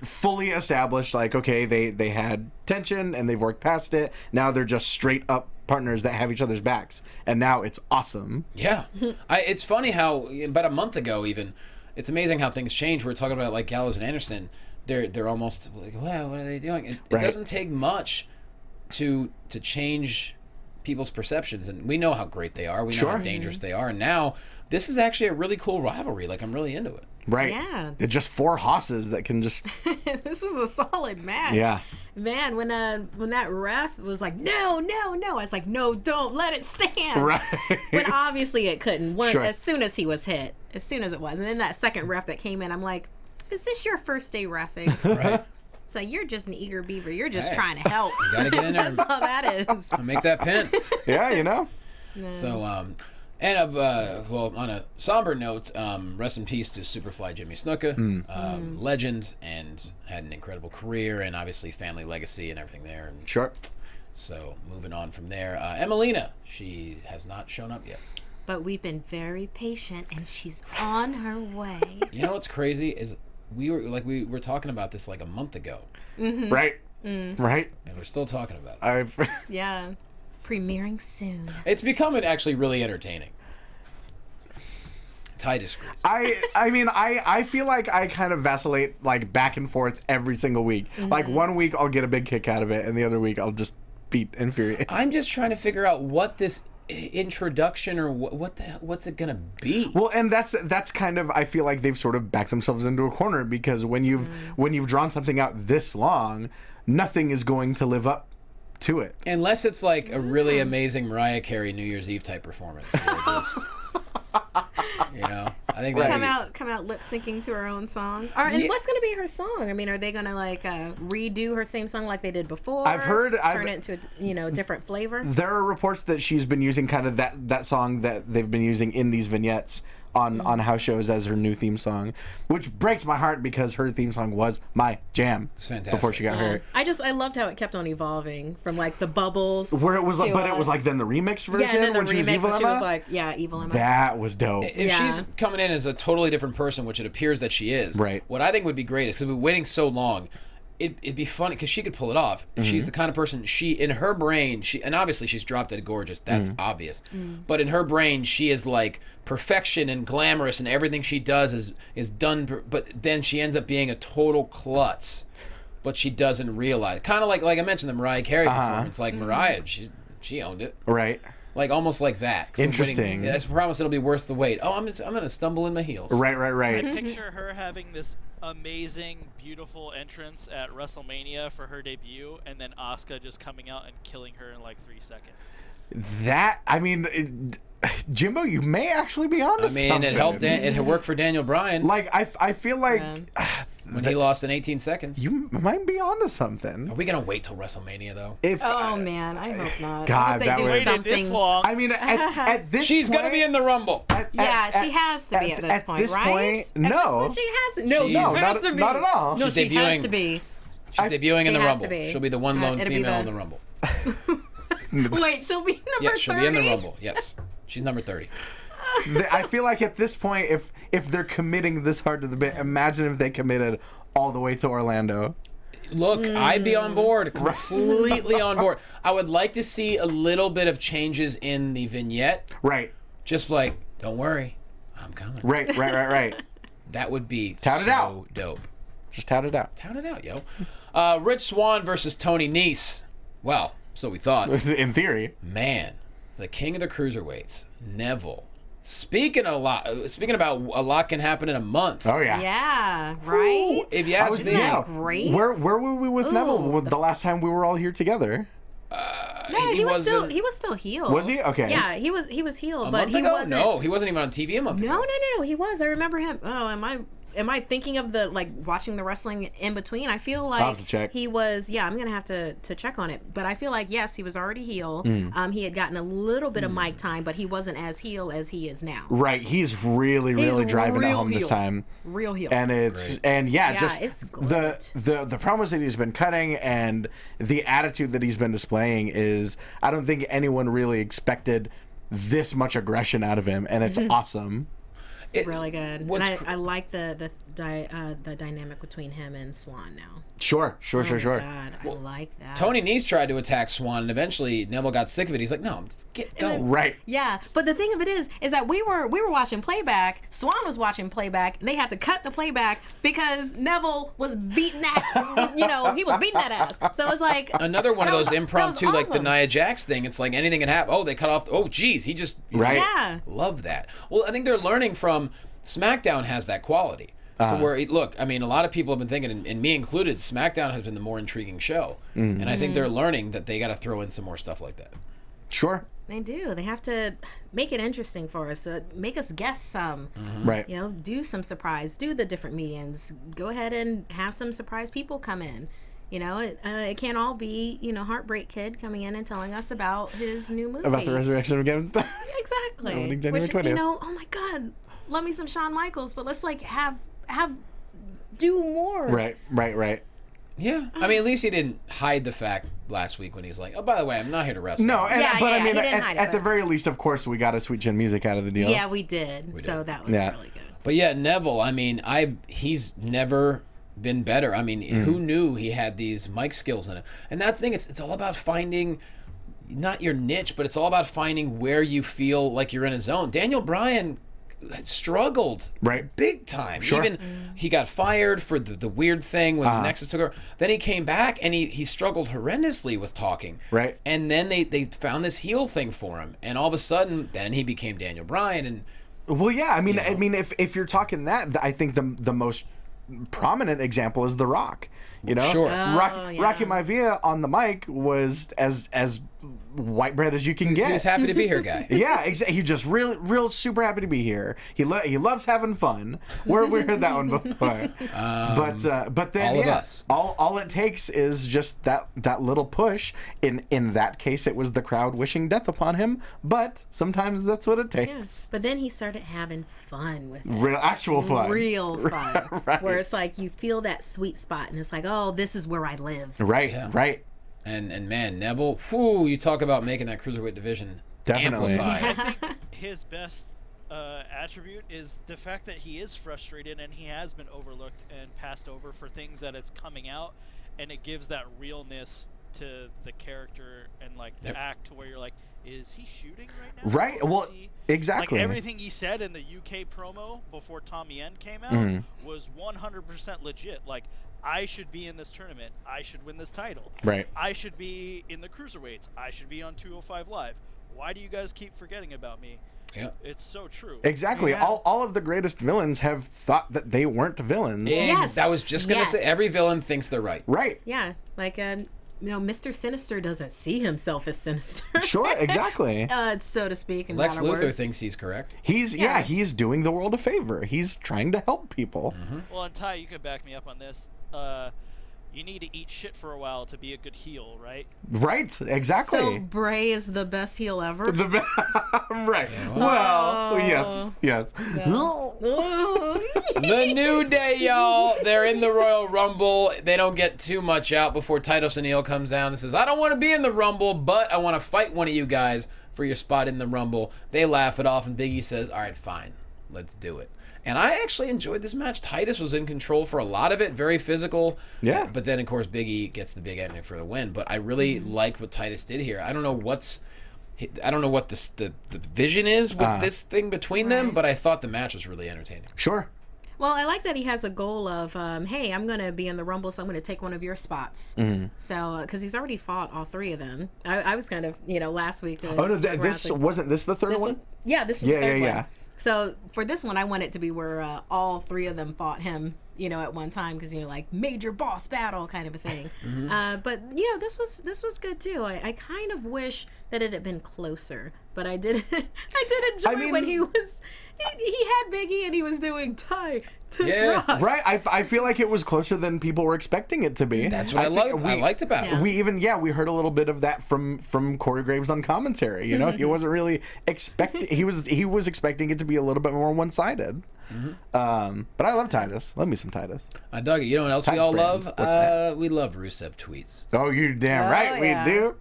fully established, like, okay, they had tension and they've worked past it. Now they're just straight up partners that have each other's backs, and now it's awesome. Yeah. It's funny how about a month ago even, it's amazing how things change. We're talking about like Gallows and Anderson. They're almost like, wow, what are they doing? It Right. doesn't take much to change people's perceptions, and we know how great they are. We know how dangerous they are, and now this is actually a really cool rivalry. Like, I'm really into it. Right. Yeah. It's just four hosses that can just. This was a solid match. Yeah. Man, when that ref was like, no, I was like, no, don't let it stand. Right. But obviously it couldn't. Sure. As soon as he was hit, as soon as it was, and then that second ref that came in, I'm like, is this your first day reffing? Right. So you're just an eager beaver. You're just Hey, trying to help. You gotta get in there That's all that is. and make that pin. Yeah, you know. So, and on a somber note, rest in peace to Superfly Jimmy Snuka, legend, and had an incredible career, and obviously family legacy and everything there. And Sure. so moving on from there, Emelina, she has not shown up yet. But we've been very patient, and she's on her way. You know what's crazy is we were talking about this like a month ago, Right. Right. and we're still talking about it. I've. Yeah. Premiering soon. It's becoming actually really entertaining. Ty disagrees. I mean, I feel like I kind of vacillate like back and forth every single week. Like one week I'll get a big kick out of it, and the other week I'll just be infuriated. I'm just trying to figure out what this introduction or what's it gonna be. Well, and that's kind of, I feel like they've sort of backed themselves into a corner, because when you've drawn something out this long, nothing is going to live up to it. Unless it's like a really amazing Mariah Carey New Year's Eve type performance. Where just, I think that Come out lip syncing to her own song. And what's going to be her song? I mean, are they going to like redo her same song like they did before? Turn it into a different flavor. There are reports that she's been using kind of that song that they've been using in these vignettes on house shows as her new theme song, which breaks my heart because her theme song was my jam. It's fantastic. Before she got hurt. I loved how it kept on evolving from like the bubbles. Where it was like, to, but it was like then the remixed version and then the when she was remix, Evil and she Emma. was like, Evil Emma. That was dope. if she's coming in as a totally different person, which it appears that she is, Right. what I think would be great is, because we've been waiting so long, it'd be funny because she could pull it off. If she's the kind of person, in her brain, and obviously she's drop dead gorgeous, that's obvious. But in her brain, she is like perfection and glamorous, and everything she does is done. But then she ends up being a total klutz, but she doesn't realize. Kind of like I mentioned the Mariah Carey performance. Like Mariah, she owned it. Right. Like almost like that. Interesting. I promise it'll be worth the wait. Oh, I'm gonna stumble in my heels. Right. Picture her having this amazing, beautiful entrance at WrestleMania for her debut, and then Asuka just coming out and killing her in like 3 seconds. Jimbo, you may actually be onto something. It helped. It worked for Daniel Bryan. Like I feel like when he lost in 18 seconds. you might be onto something. Are we gonna wait till WrestleMania though? Oh man, I hope not. God, I hope that they do would- Waited something. this long. I mean, at this She's point, gonna be in the Rumble. She has to be at this point, this right? point, At this no. point, she has to. No, She's- she No, has to be. not at all. No, She's she debuting- has to be. She's debuting in she the has Rumble. to be. She'll be the one lone It'll be female the- in the Rumble. Wait, she'll be number 30? Yes, she'll be in the Rumble. Yes, she's number 30. I feel like at this point, if they're committing this hard to the bit, imagine if they committed all the way to Orlando. Look, I'd be on board, completely on board. I would like to see a little bit of changes in the vignette. Right. Just like, don't worry, I'm coming. Right. That would be Tout it so out. dope. Just tout it out. Tout it out, yo. Rich Swann versus Tony Nese. Well, so we thought. In theory. Man, the king of the cruiserweights, Neville. Speaking about a lot can happen in a month. Oh yeah. Yeah, right? If you ask me, that great? Where were we with Ooh, Neville the last time we were all here together? No, he was wasn't- still healed. Was he? Okay. Yeah, he was healed, a but month he ago? wasn't. No, he wasn't even on TV a month ago. No, he was. I remember him. Oh, am I thinking of the watching the wrestling in between? I feel like I'll have to check. he was. Yeah, I'm gonna have to check on it. But I feel like yes, he was already healed. He had gotten a little bit of mic time, but he wasn't as healed as he is now. Right. He's really driving it real home this heel. time. Real heel. And just it's the promos that he's been cutting and the attitude that he's been displaying is, I don't think anyone really expected this much aggression out of him, and it's awesome. It's really good. what's And I like the dynamic between him and Swan now. Sure. Oh my God, I like that. Tony Nese tried to attack Swan, and eventually Neville got sick of it. He's like, "No, go." Right. Yeah, but the thing of it is that we were watching playback. Swan was watching playback, and they had to cut the playback because Neville was beating that. He was beating that ass. So it's like Another one of those impromptu, that was like the awesome. Nia Jax thing. It's like anything can happen. Oh, they cut off. Oh, geez, he just Right. Yeah. Love that. Well, I think they're learning from SmackDown has that quality. So where look, I mean, a lot of people have been thinking, and me included, SmackDown has been the more intriguing show, and I think they're learning that they got to throw in some more stuff like that. Sure. They do. They have to make it interesting for us. Make us guess some. Right. Do some surprise. Do the different mediums. Go ahead and have some surprise people come in. It can't all be, Heartbreak Kid coming in and telling us about his new movie. About the resurrection of Afghanistan. Exactly. Opening January 20th. Oh my God, love me some Shawn Michaels, but let's do more. Right. Yeah, I mean, at least he didn't hide the fact last week when he's like, "Oh, by the way, I'm not here to wrestle." No, and, Yeah, but I yeah, mean, he didn't hide it, at the but- very least, of course, we got a Sweet Chin Music out of the deal. Yeah, we did. So that was Yeah. really good. But yeah, Neville. I mean, he's never been better. I mean, who knew he had these mic skills in it? And that's the thing. It's all about finding not your niche, but it's all about finding where you feel like you're in a zone. Daniel Bryan struggled big time. Sure. Even he got fired for the weird thing when the Nexus took over. Then he came back and he struggled horrendously with talking. Right. And then they found this heel thing for him, and all of a sudden then he became Daniel Bryan. And Well, yeah. I mean, if you're talking that, I think the most prominent example is The Rock. Sure. Rocky Maivia on the mic was as white bread as you can get. he was happy to be here, guy. Yeah, exactly. He's just real super happy to be here. He loves having fun. We heard that one before. But then all of us. all it takes is just that little push. In that case, it was the crowd wishing death upon him. But sometimes that's what it takes. Yes. But then he started having fun with it. Real actual fun. Real fun. Right. Where it's like you feel that sweet spot and it's like, oh, this is where I live. Right. And man, Neville, whew, you talk about making that cruiserweight division Definitely. amplified. His best attribute is the fact that he is frustrated and he has been overlooked and passed over for things that it's coming out, and it gives that realness to the character and like the act to where you're like, is he shooting right now? Right. Or is Well, he... exactly. Like everything he said in the UK promo before Tommy End came out was 100% legit. Like, I should be in this tournament. I should win this title. Right. I should be in the cruiserweights. I should be on 205 Live. Why do you guys keep forgetting about me? Yeah. It's so true. Exactly. Yeah. All of the greatest villains have thought that they weren't villains. Yes. I was just gonna say, Yes. every villain thinks they're right. Right. Yeah. Like, Mr. Sinister doesn't see himself as sinister. Sure, exactly. So to speak. In Lex other Luthor words. thinks he's correct. He's doing the world a favor. He's trying to help people. Well, and Ty, you could back me up on this. You need to eat shit for a while to be a good heel, right? Right, exactly. So Bray is the best heel ever. Right. Well, yes. The New Day, y'all. They're in the Royal Rumble. They don't get too much out before Titus O'Neil comes down and says, I don't want to be in the Rumble, but I want to fight one of you guys for your spot in the Rumble. They laugh it off, and Big E says, all right, fine. Let's do it. And I actually enjoyed this match. Titus was in control for a lot of it, very physical. Yeah. But then, of course, Big E gets the big ending for the win. But I really liked what Titus did here. I don't know what the vision is with this thing between them, but I thought the match was really entertaining. Sure. Well, I like that he has a goal of, hey, I'm going to be in the Rumble, so I'm going to take one of your spots. So, because he's already fought all three of them. I was kind of, last week. Oh, no, wasn't this the third one? Yeah, this was the third one. Yeah. So, for this one, I want it to be where all three of them fought him, at one time, because, like, major boss battle kind of a thing. But, this was good, too. I kind of wish that it had been closer. But I did enjoy when he was... He had Biggie and he was doing Titus Rock. Right. I feel like it was closer than people were expecting it to be. That's what I liked about it. We heard a little bit of that from Corey Graves on commentary. He wasn't really expecting. He was expecting it to be a little bit more one-sided. But I love Titus. Love me some Titus. I dug it. You know what else we all love? We love Rusev tweets. Oh, you're damn right we do.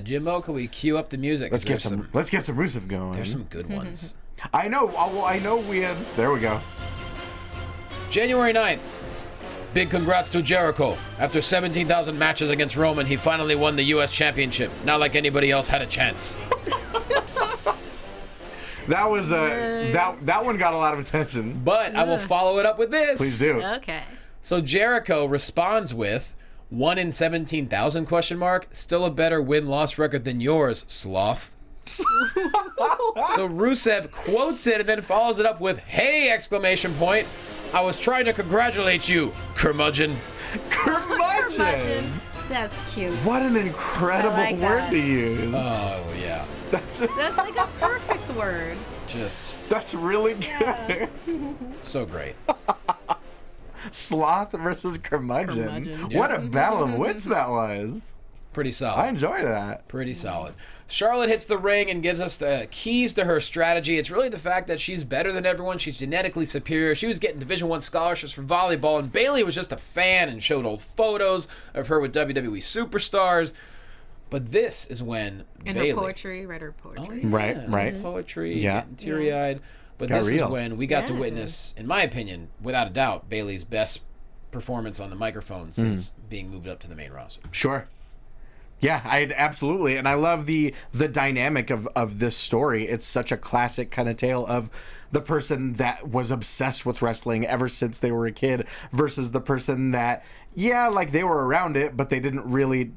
Jimbo, can we cue up the music? Let's get some Rusev going. There's some good ones. I know. Well, I know we had. There we go. January 9th. Big congrats to Jericho. After 17,000 matches against Roman, he finally won the U.S. Championship. Not like anybody else had a chance. That was that one got a lot of attention. But I will follow it up with this. Please do. Okay. So Jericho responds with 1 in 17,000 ? Still a better win-loss record than yours, sloth. So Rusev quotes it and then follows it up with, "Hey!" ! I was trying to congratulate you, curmudgeon. Curmudgeon. That's cute. What an incredible word to use. Oh yeah. That's like a perfect word. That's really good. Yeah. So great. Sloth versus curmudgeon. What a battle of wits that was. Pretty solid. I enjoy that. Pretty solid. Charlotte hits the ring and gives us the keys to her strategy. It's really the fact that she's better than everyone. She's genetically superior. She was getting Division I scholarships for volleyball, and Bayley was just a fan and showed old photos of her with WWE superstars. But this is when Bayley... her poetry, read her poetry. Oh, yeah. Right. Poetry, getting teary-eyed. But this is when we got to witness, in my opinion, without a doubt, Bayley's best performance on the microphone since being moved up to the main roster. Sure. Yeah, absolutely. And I love the dynamic of this story. It's such a classic kind of tale of the person that was obsessed with wrestling ever since they were a kid versus the person that, they were around it, but they didn't really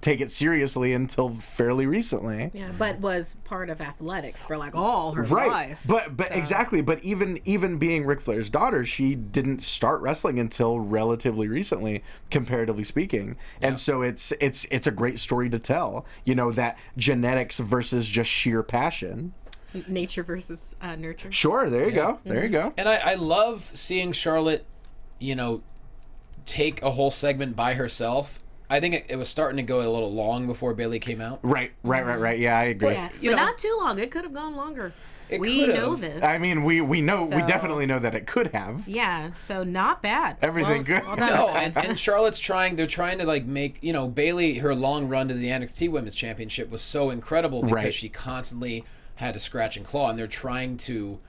take it seriously until fairly recently. Yeah, but was part of athletics for all her life. But so. Exactly. But even being Ric Flair's daughter, she didn't start wrestling until relatively recently, comparatively speaking. And so it's a great story to tell. That genetics versus just sheer passion. Nature versus nurture. Sure, there you go. There you go. And I love seeing Charlotte, take a whole segment by herself. I think it was starting to go a little long before Bayley came out. Right. Yeah, I agree. Yeah. But not too long. It could have gone longer. We know this. I mean, we know, we definitely know that it could have. Yeah, so not bad. Everything good. Well no, and Charlotte's they're trying to make, Bayley, her long run to the NXT Women's Championship was so incredible because she constantly had to scratch and claw, and they're trying to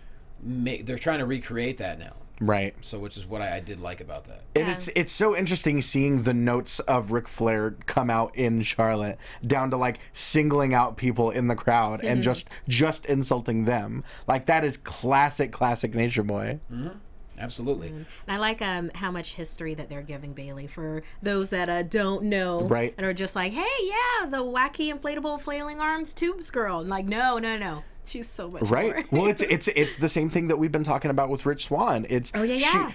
recreate that now. Right. So, which is what I did like about that. And it's so interesting seeing the notes of Ric Flair come out in Charlotte, down to singling out people in the crowd and just insulting them. That is classic Nature Boy. Mm-hmm. Absolutely. And I like how much history that they're giving Bayley for those that don't know. Right. And are just like, hey, yeah, the wacky inflatable flailing arms tubes girl. And no. She's so much more. Well, it's the same thing that we've been talking about with Rich Swann. It's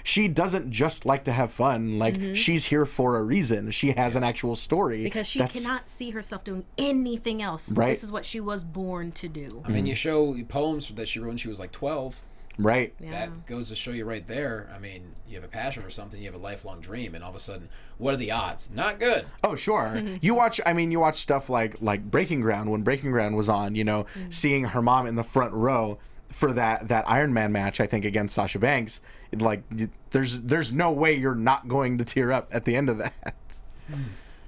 she doesn't just like to have fun. She's here for a reason. She has an actual story. Because she cannot see herself doing anything else. Right. This is what she was born to do. I mean, you show poems that she wrote when she was 12. Right. Yeah. That goes to show you right there. I mean, you have a passion for something, you have a lifelong dream, and all of a sudden, what are the odds? Not good. Oh, sure. You watch stuff like Breaking Ground, when Breaking Ground was on, seeing her mom in the front row for that Iron Man match, I think, against Sasha Banks, there's no way you're not going to tear up at the end of that.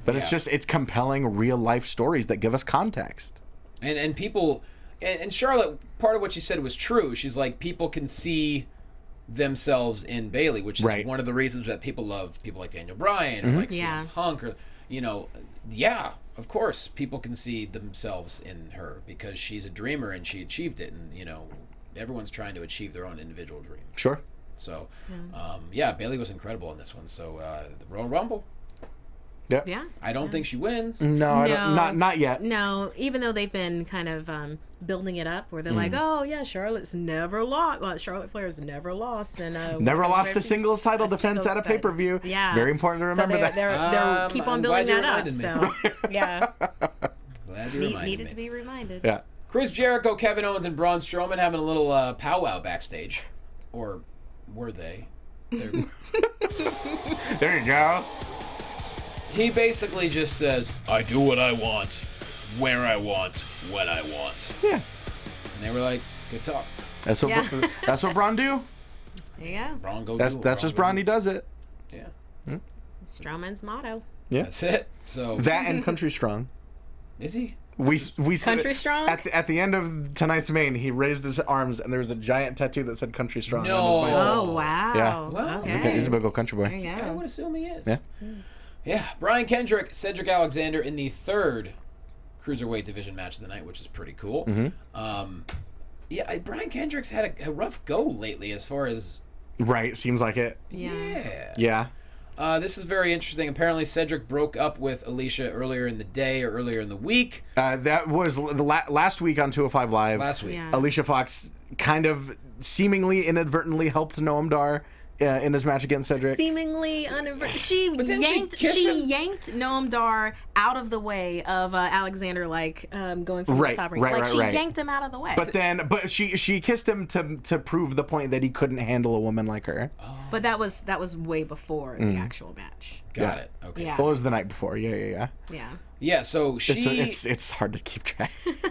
But it's compelling real life stories that give us context. And people... And Charlotte, part of what she said was true. She's like, people can see themselves in Bayley, which is one of the reasons that people love people like Daniel Bryan or like CM Punk or, of course, people can see themselves in her because she's a dreamer and she achieved it. And, everyone's trying to achieve their own individual dream. Sure. So, yeah, Bailey was incredible in this one. So, the Royal Rumble. Yep. Yeah. I don't think she wins. No, I don't, not yet. No, even though they've been kind of building it up, where they're like, "Oh yeah, Charlotte's never lost. Well, Charlotte Flair's never lost, and Never lost a singles title defense at a pay-per-view. Yeah, very important to remember so that. They're keep on I'm building glad you that up. reminded me. So yeah, Glad you reminded needed me. to be reminded. Yeah. Chris Jericho, Kevin Owens, and Braun Strowman having a little powwow backstage, or were they? They're... There you go. He basically just says, I do what I want, where I want, when I want. Yeah. And they were like, good talk. That's what that's what Braun do. There you go. Braun go That's do it. that's just Braun. He does it. Yeah. Strowman's motto. Yeah. That's it. So That and Country Strong. is he? We said Country it- Strong? at the end of tonight's main. He raised his arms and there was a giant tattoo that said Country Strong. No. On his bicep. Oh wow. Yeah. Wow. Okay. He's a big old country boy. There you I go. would assume he is. Yeah. Yeah. Brian Kendrick, Cedric Alexander in the third cruiserweight division match of the night, which is pretty cool. Yeah, Brian Kendrick's had a rough go lately as far as Right. Seems like it. Yeah. Yeah. This is very interesting. Apparently, Cedric broke up with Alicia earlier in the day or earlier in the week. That was the last week on 205 Live. Last week. Yeah. Alicia Fox kind of seemingly inadvertently helped Noam Dar in his match against Cedric. Seemingly she then she yanked kissed him. Noam Dar out of the way of Alexander, going from Right, the top ring. right, She right. yanked him out of the way. But she kissed him to prove the point that he couldn't handle a woman like her. But that was way before the actual match. Got it. Okay. Yeah. Well, it was the night before. Yeah. Yeah. Yeah, so It's hard to keep track.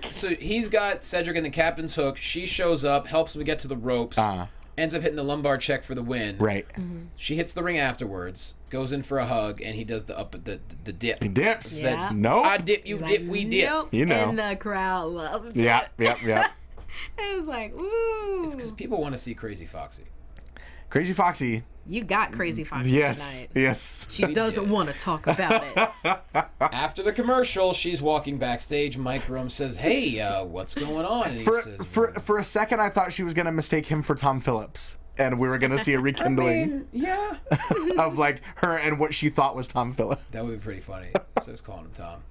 so he's got Cedric in the captain's hook. She shows up, helps him get to the ropes, ends up hitting the lumbar check for the win. Right. She hits the ring afterwards, goes in for a hug, and he does the dip. He dips. Yeah. No. I dip, you dip, we dip. Nope. You know. And the crowd loved it. Yep. It was like, ooh. It's because people want to see Crazy Foxy. Crazy Foxy. You got Crazy Foxy Yes. tonight. Yes. She doesn't want to talk about it. After the commercial, she's walking backstage. Mike Rome says, "Hey, what's going on?" And he says, For a second, I thought she was gonna mistake him for Tom Phillips, and we were gonna see a I rekindling mean, yeah, of like her and what she thought was Tom Phillips. that would be pretty funny. So I was calling him Tom.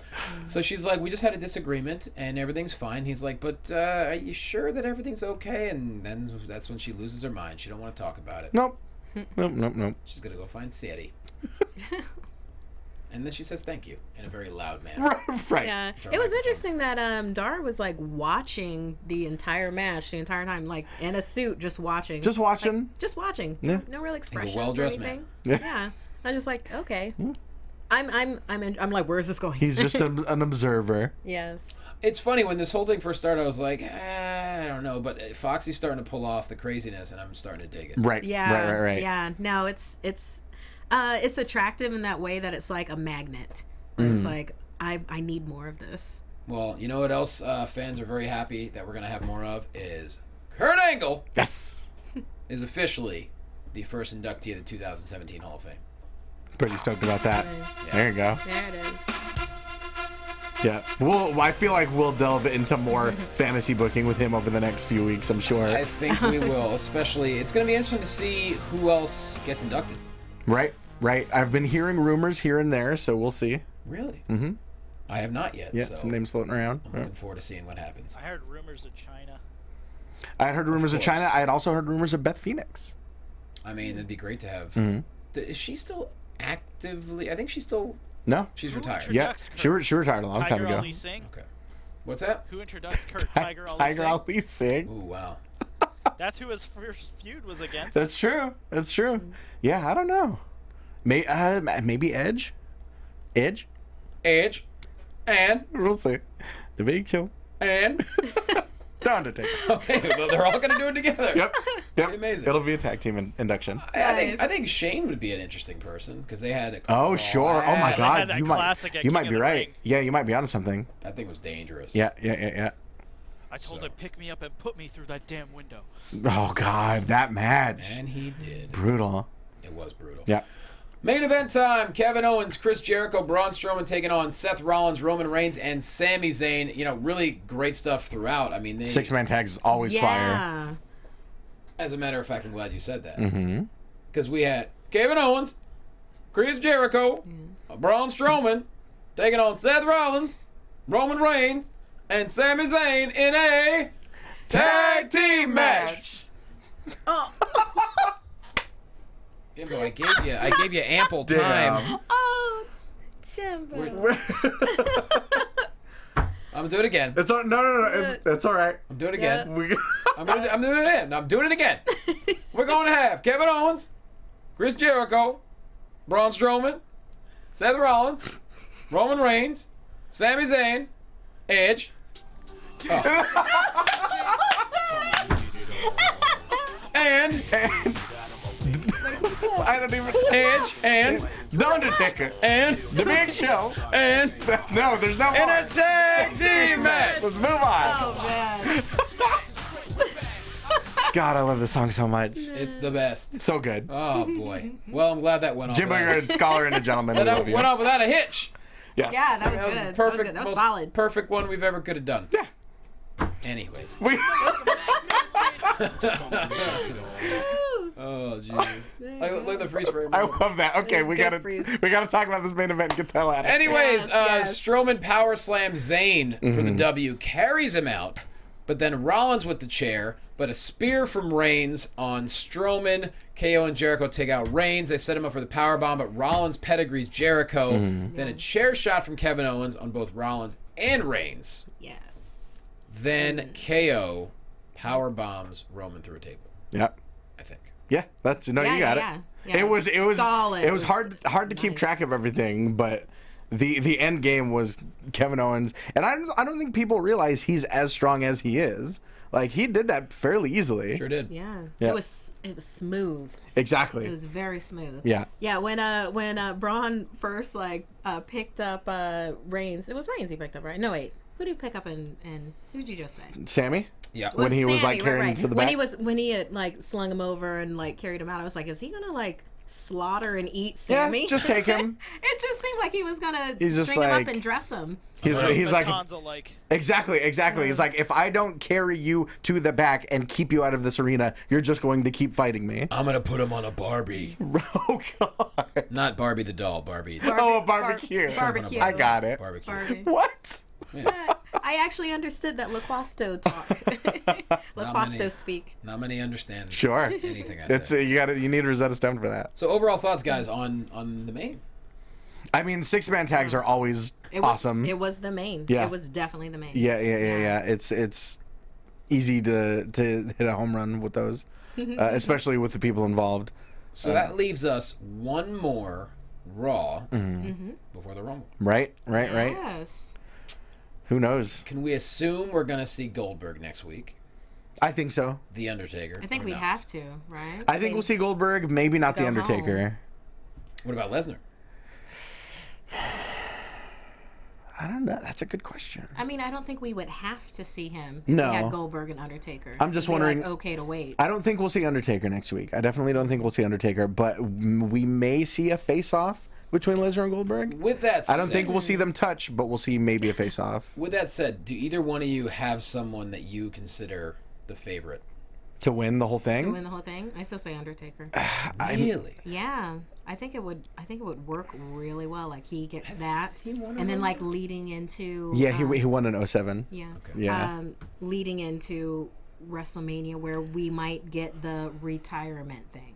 So she's like, "We just had a disagreement, and everything's fine." He's like, "But are you sure that everything's okay?" And then that's when she loses her mind. She don't want to talk about it. Nope. Nope. She's gonna go find Sadie. And then she says thank you in a very loud manner. Right. Yeah, Draw it was microphones. interesting that Dar was watching the entire match the entire time, in a suit, just watching. Just watching. Just watching. Yeah. No real expressions. well-dressed or anything. man. Yeah. I was just like, okay. I'm like, where's this going? He's just an observer. Yes. It's funny, when this whole thing first started, I was like, I don't know, but Foxy's starting to pull off the craziness, and I'm starting to dig it. Right. Yeah. Right. Yeah. No, it's attractive in that way that it's like a magnet. It's like I need more of this. Well, you know what else fans are very happy that we're going to have more of is Kurt Angle Yes. is officially the first inductee of the 2017 Hall of Fame. Pretty stoked about that. Yeah. There you go. There it is. Yeah. I feel like we'll delve into more fantasy booking with him over the next few weeks, I'm sure. I think we will, especially, it's going to be interesting to see who else gets inducted. Right. I've been hearing rumors here and there, so we'll see. Really? Mm-hmm. I have not yet. Yeah, so some names floating around. I'm looking forward to seeing what happens. I heard rumors of China. I had heard rumors of course. China. I had also heard rumors of Beth Phoenix. I mean, it'd be great to have. Mm-hmm. Is she still actively? I think she's still. No. She's Who retired. Yeah. Kurt? She retired a long time Tiger ago. Ali Singh? Okay. What's that? Who introduced Kurt? Tiger Ali Tiger Singh? Ali Singh. Ooh, wow. That's who his first feud was against. That's true. Yeah, I don't know. Maybe Edge. Edge. And. We'll see. The Big Show. And. The Undertaker. Okay, well, they're all going to do it together. Yep. Amazing. It'll be a tag team induction. I Nice. think Shane would be an interesting person because they had. Oh, sure. Oh, my class. God. had that You might, classic at you King might of be the right. Ring. Yeah, you might be onto something. That thing was dangerous. Yeah. I told him pick me up and put me through that damn window. Oh, God. That match. And he did. Brutal. It was brutal. Yeah. Main event time. Kevin Owens, Chris Jericho, Braun Strowman taking on Seth Rollins, Roman Reigns, and Sami Zayn. Really great stuff throughout. I mean, they, 6-man tags is always fire. Yeah. As a matter of fact, I'm glad you said that. Because we had Kevin Owens, Chris Jericho, Braun Strowman taking on Seth Rollins, Roman Reigns, and Sami Zayn in a tag team match. Jimbo, I gave you ample time. Oh, Jimbo. I'm gonna do it again. It's all, no. It's all right. I'm doing it again. We, I'm doing it again. I'm doing it again. We're going to have Kevin Owens, Chris Jericho, Braun Strowman, Seth Rollins, Roman Reigns, Sami Zayn, Edge. And I don't even. Edge and The Undertaker. and The Big Show. and No, there's no in more. a tag team match. Let's move on. Oh, man. God, I love this song so much. It's the best. It's so good. Oh boy. Well, I'm glad that went off. Jimbo, you're a scholar and a gentleman. We love you. went off without a hitch. Yeah, that was That was good. the perfect, That was most solid. perfect one we've ever could have done. Yeah. Anyways. We, Oh Jesus. Look at the freeze frame. I love that. Okay, It's we good gotta freeze. talk about this main event and get the hell out of here. Anyways, Yes. Strowman power slams Zayn for the W, carries him out, but then Rollins with the chair, but a spear from Reigns on Strowman. KO and Jericho take out Reigns. They set him up for the power bomb, but Rollins pedigrees Jericho. Then a chair shot from Kevin Owens on both Rollins and Reigns. Yes. Then KO power bombs Roman through a table, Yep. I think. Yeah, that's you Yeah, got yeah, it. yeah. It was Solid. It was hard to keep nice. track of everything, but the end game was Kevin Owens, and I don't think people realize he's as strong as he is. Like, he did that fairly easily. Sure did. Yeah. Yeah. It was smooth. Exactly. It was very smooth. Yeah. Yeah, when Braun first picked up Reigns, it was Reigns he picked up, right? No, wait. Who did he pick up and who did you just say? Sammy? Yeah. When he was, like, Sammy, carrying him to the back? when he had like slung him over and like carried him out, I was like, is he gonna like slaughter and eat Sammy? Yeah, just take him. It just seemed like he was gonna He's just string him like- up and dress him. He's like, Batonzo, like exactly. He's like, if I don't carry you to the back and keep you out of this arena, you're just going to keep fighting me. I'm gonna put him on a Barbie. Oh, God. Not Barbie the doll, Barbie. Oh, a barbecue. Barbecue. I got it. Barbecue. Barbie. What? I actually understood that Loquasto talk. Loquasto speak. Not many understand Sure. anything I It's say. you need a Rosetta Stone for that. So overall thoughts, guys, on the main. I mean, 6-man tags are always It was, awesome. It was the main. Yeah. It was definitely the main. Yeah. It's easy to hit a home run with those, especially with the people involved. So that leaves us one more Raw before the Rumble. Right. Yes. Who knows? Can we assume we're gonna see Goldberg next week? I think so. The Undertaker. I think or we no? have to, right? I think we'll see Goldberg, maybe not go the Undertaker. What about Lesnar? I don't know. That's a good question. I mean, I don't think we would have to see him if No. we had Goldberg and Undertaker. I'm just It'd be, like, wondering- okay to wait. I don't think we'll see Undertaker next week. I definitely don't think we'll see Undertaker, but we may see a face-off between Lesnar and Goldberg. With that said, I don't think we'll see them touch, but we'll see maybe a face-off. With that said, do either one of you have someone that you consider the favorite? To win the whole To thing? win the whole thing, I still say Undertaker. Really? Yeah, I think it would. I think it would work really well. Like he gets Has that, he won a and then Rumble? like leading into Yeah, he won in 07. yeah, Yeah. leading into WrestleMania where we might get the retirement thing.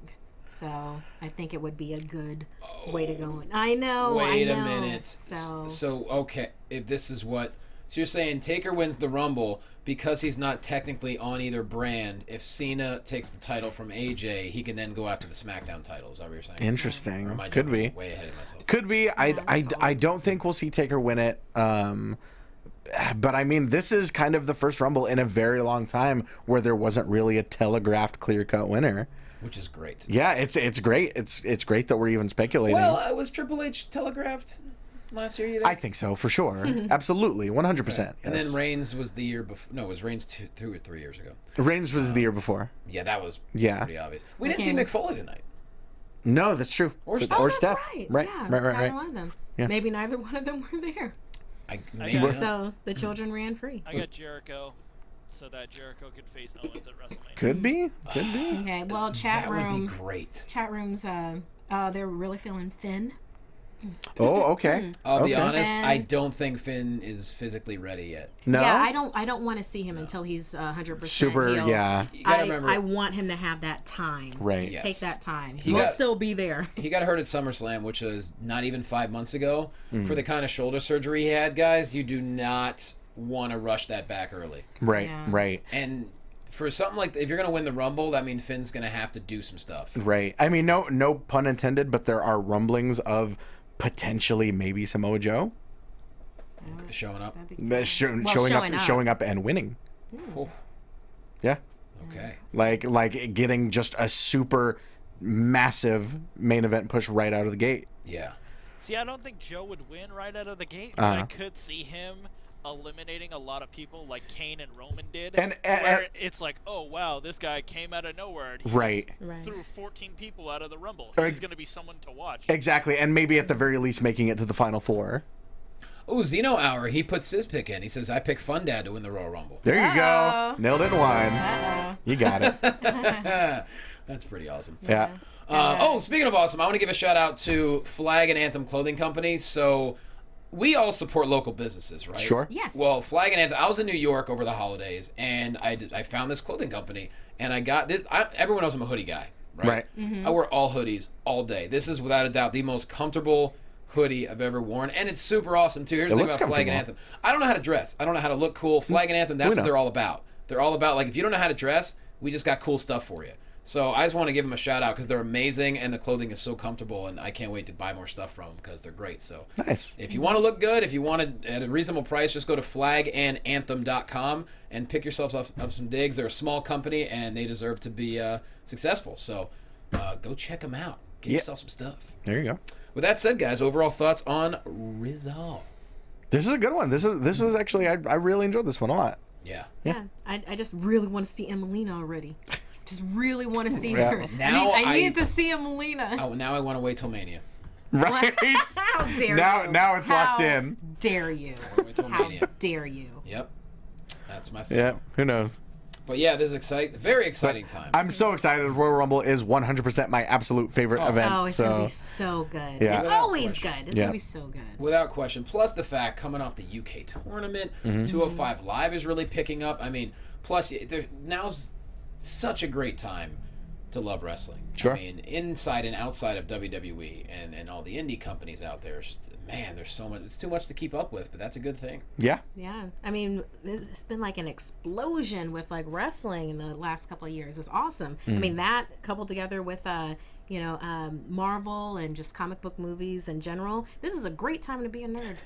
So I think it would be a good way to go. I know. Wait I a know. minute. So okay, if this is what, so you're saying Taker wins the Rumble because he's not technically on either brand. If Cena takes the title from AJ, he can then go after the SmackDown title. Is that what you're saying? Interesting. Or am I Could jumping be. way ahead of myself? Could be. I don't think we'll see Taker win it. But I mean, this is kind of the first Rumble in a very long time where there wasn't really a telegraphed, clear-cut winner. Which is great. Yeah, it's great. It's great that we're even speculating. Well, was Triple H telegraphed last year? You think? I think so, for sure. Absolutely, 100%. Yes. And then Reigns was the year before. No, it was Reigns 2 or 3 years ago. Reigns was the year before. Yeah, that was Yeah. pretty obvious. We didn't see Mick Foley tonight. No, that's true. Or Steph. Oh, that's Steph. right. Right, Yeah, right. neither one of them. Yeah. Maybe neither one of them were there. I got it. So the children ran free. I got Jericho so that Jericho could face Owens at WrestleMania. Could be. Okay, well, chat That room. would be great. Chat rooms. They're really feeling Finn. Oh, okay. I'll be Okay. honest, Finn. I don't think Finn is physically ready yet. No. Yeah, I don't want to see him until he's 100% Super. healed. Yeah. You gotta I remember, want him to have that time. Right. Yes. Take that time. He We'll got- still be there. he got hurt at SummerSlam, which was not even 5 months ago. Mm. For the kind of shoulder surgery he had, guys, you do not want to rush that back early. Right. Yeah. Right. And for something like, if you're going to win the Rumble, that means Finn's going to have to do some stuff. Right. I mean, no pun intended, but there are rumblings of potentially maybe Samoa Joe Showing up. That'd be cool. showing up and winning. Oh, Yeah. okay. Like getting just a super massive main event push right out of the gate. Yeah. See, I don't think Joe would win right out of the gate, but I could see him eliminating a lot of people like Kane and Roman did. And- where it's like, oh wow, this guy came out of nowhere and he Right. Right. threw 14 people out of the Rumble. Or He's ex- going to be someone to watch. Exactly. And maybe at the very least making it to the final four. Oh, Zeno Hour, he puts his pick in. He says, I pick Fun Dad to win the Royal Rumble. There you go. Uh-oh. Nailed it in one. Uh-oh. You got it. That's pretty awesome. Yeah. Speaking of awesome, I want to give a shout out to Flag and Anthem Clothing Company. So we all support local businesses, right? Sure. Yes. Well, Flag and Anthem, I was in New York over the holidays, and I found this clothing company, and I got this. Everyone knows I'm a hoodie guy, right? Right. I wear all hoodies all day. This is without a doubt the most comfortable hoodie I've ever worn, and it's super awesome too. Here's the thing looks about Flag and Anthem. comfortable. I don't know how to dress. I don't know how to look cool. Flag and Anthem, that's We what know. they're all about. They're all about, like, if you don't know how to dress, we just got cool stuff for you. So I just want to give them a shout out because they're amazing and the clothing is so comfortable, and I can't wait to buy more stuff from them because they're great. So Nice. if you want to look good, if you want it at a reasonable price, just go to flagandanthem.com and pick yourselves up some digs. They're a small company and they deserve to be successful. So go check them out. Get yourself some stuff. There you go. With that said, guys, overall thoughts on Rizal? This is a good one. This was actually I really enjoyed this one a lot. Yeah. Yeah. I just really want to see Emelina already. Just really want to see Yeah. her. Now I need to see Emelina. Oh, now I want to wait till Mania. Right. How dare Now- you? now it's locked in. How dare you? Wait till How Mania. dare you? Yep. That's my thing. Yeah. Who knows? But yeah, this is very exciting time. I'm so excited. Royal Rumble is 100% my absolute favorite event. Oh, it's so gonna be so good. Yeah. It's Without always question. good. It's Yeah. gonna be so good. Without question. Plus the fact, coming off the UK tournament, 205 Live is really picking up. I mean, plus now's such a great time to love wrestling. Sure. I mean, inside and outside of WWE and all the indie companies out there, it's just, man, there's so much. It's too much to keep up with, but that's a good thing. yeah. Yeah, I mean, it's been like an explosion with like wrestling in the last couple of years. It's awesome. I mean, that coupled together with Marvel and just comic book movies in general. This is a great time to be a nerd.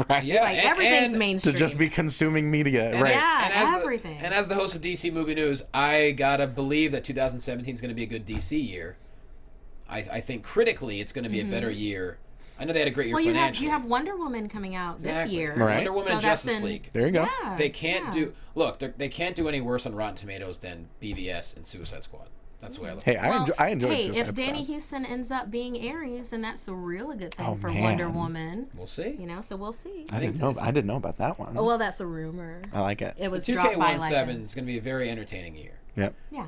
Right. Yeah, Like everything's and- mainstream. To just be consuming media. Right. Yeah, as everything. And as the host of DC Movie News, I gotta believe that 2017 is going to be a good DC year. I think critically, it's going to be a better year. I know they had a great year well, financially. you have Wonder Woman coming out this Exactly. year. Right. Wonder Woman So and that's Justice in- League. There you go. Yeah, They can't yeah. they can't do any worse on Rotten Tomatoes than BVS and Suicide Squad. That's the way I look. Hey, at it. I enjoyed Hey, Suicide if Danny Squad. Houston ends up being Ares, then that's a really good thing Oh, for man. Wonder Woman. We'll see. You know, so we'll see. I didn't know about that one. Oh, well, that's a rumor. I like it. It was The dropped by like 2K17 is going to be a very entertaining year. Yep. yeah.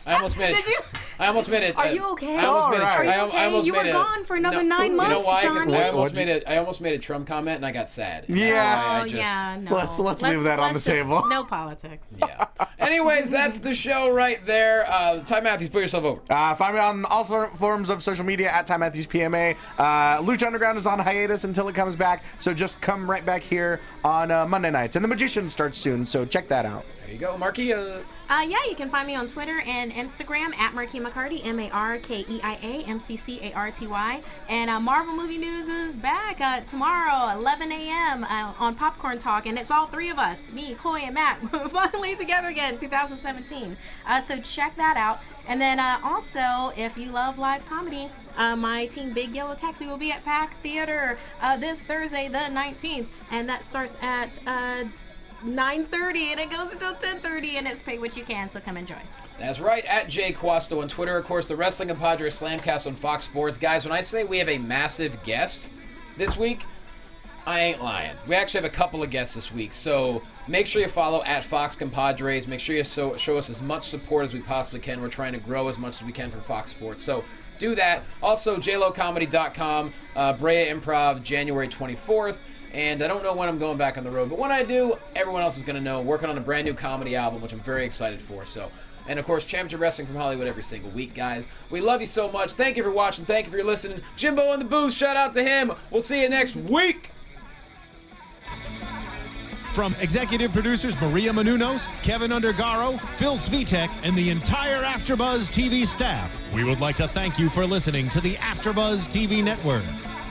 I almost made it. Did you? I almost made it. Are you okay? I almost made it. Are you I okay? almost You were made it. gone for another No, 9 You know months, why? 'Cause Johnny. I almost made a Trump comment and I got sad. That's Yeah. why I Oh just, yeah, no. Let's leave that on the just- table. No politics. Yeah. Anyways, that's the show right there. Ty Matthews, put yourself over. Find me on all forms of social media at Ty Matthews PMA. Lucha Underground is on hiatus until it comes back, so just come right back here on Monday nights. And The Magician starts soon, so check that out. There you go, Markeia. Yeah, you can find me on Twitter and Instagram at Markeia McCarty, MarkeiaMcCarty. And Marvel Movie News is back tomorrow, 11 a.m. On Popcorn Talk. And it's all three of us, me, Coy, and Matt, finally together again, 2017. So check that out. And then also, if you love live comedy, my team Big Yellow Taxi will be at Pack Theater this Thursday, the 19th. And that starts at 9:30 and it goes until 10:30 and it's pay what you can, so come enjoy. That's right, at Jay Quasto on Twitter. Of course, the Wrestling and Padres Slamcast on Fox Sports. Guys, when I say we have a massive guest this week, I ain't lying. We actually have a couple of guests this week, so make sure you follow at Fox Compadres. Make sure you show us as much support as we possibly can. We're trying to grow as much as we can for Fox Sports, so do that. Also, jlocomedy.com, Brea Improv, January 24th. And I don't know when I'm going back on the road, but when I do, everyone else is going to know. Working on a brand new comedy album, which I'm very excited for. So, and of course, Championship Wrestling from Hollywood every single week, guys. We love you so much. Thank you for watching. Thank you for listening. Jimbo in the booth, shout out to him. We'll see you next week. From executive producers Maria Menounos, Kevin Undergaro, Phil Svitek, and the entire AfterBuzz TV staff, we would like to thank you for listening to the AfterBuzz TV network.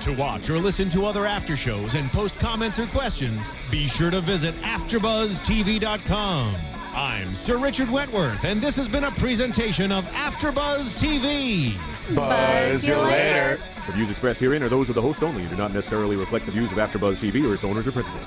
To watch or listen to other after shows and post comments or questions, be sure to visit AfterBuzzTV.com. I'm Sir Richard Wentworth, and this has been a presentation of AfterBuzz TV. Buzz you later. The views expressed herein are those of the hosts only and do not necessarily reflect the views of AfterBuzz TV or its owners or principals.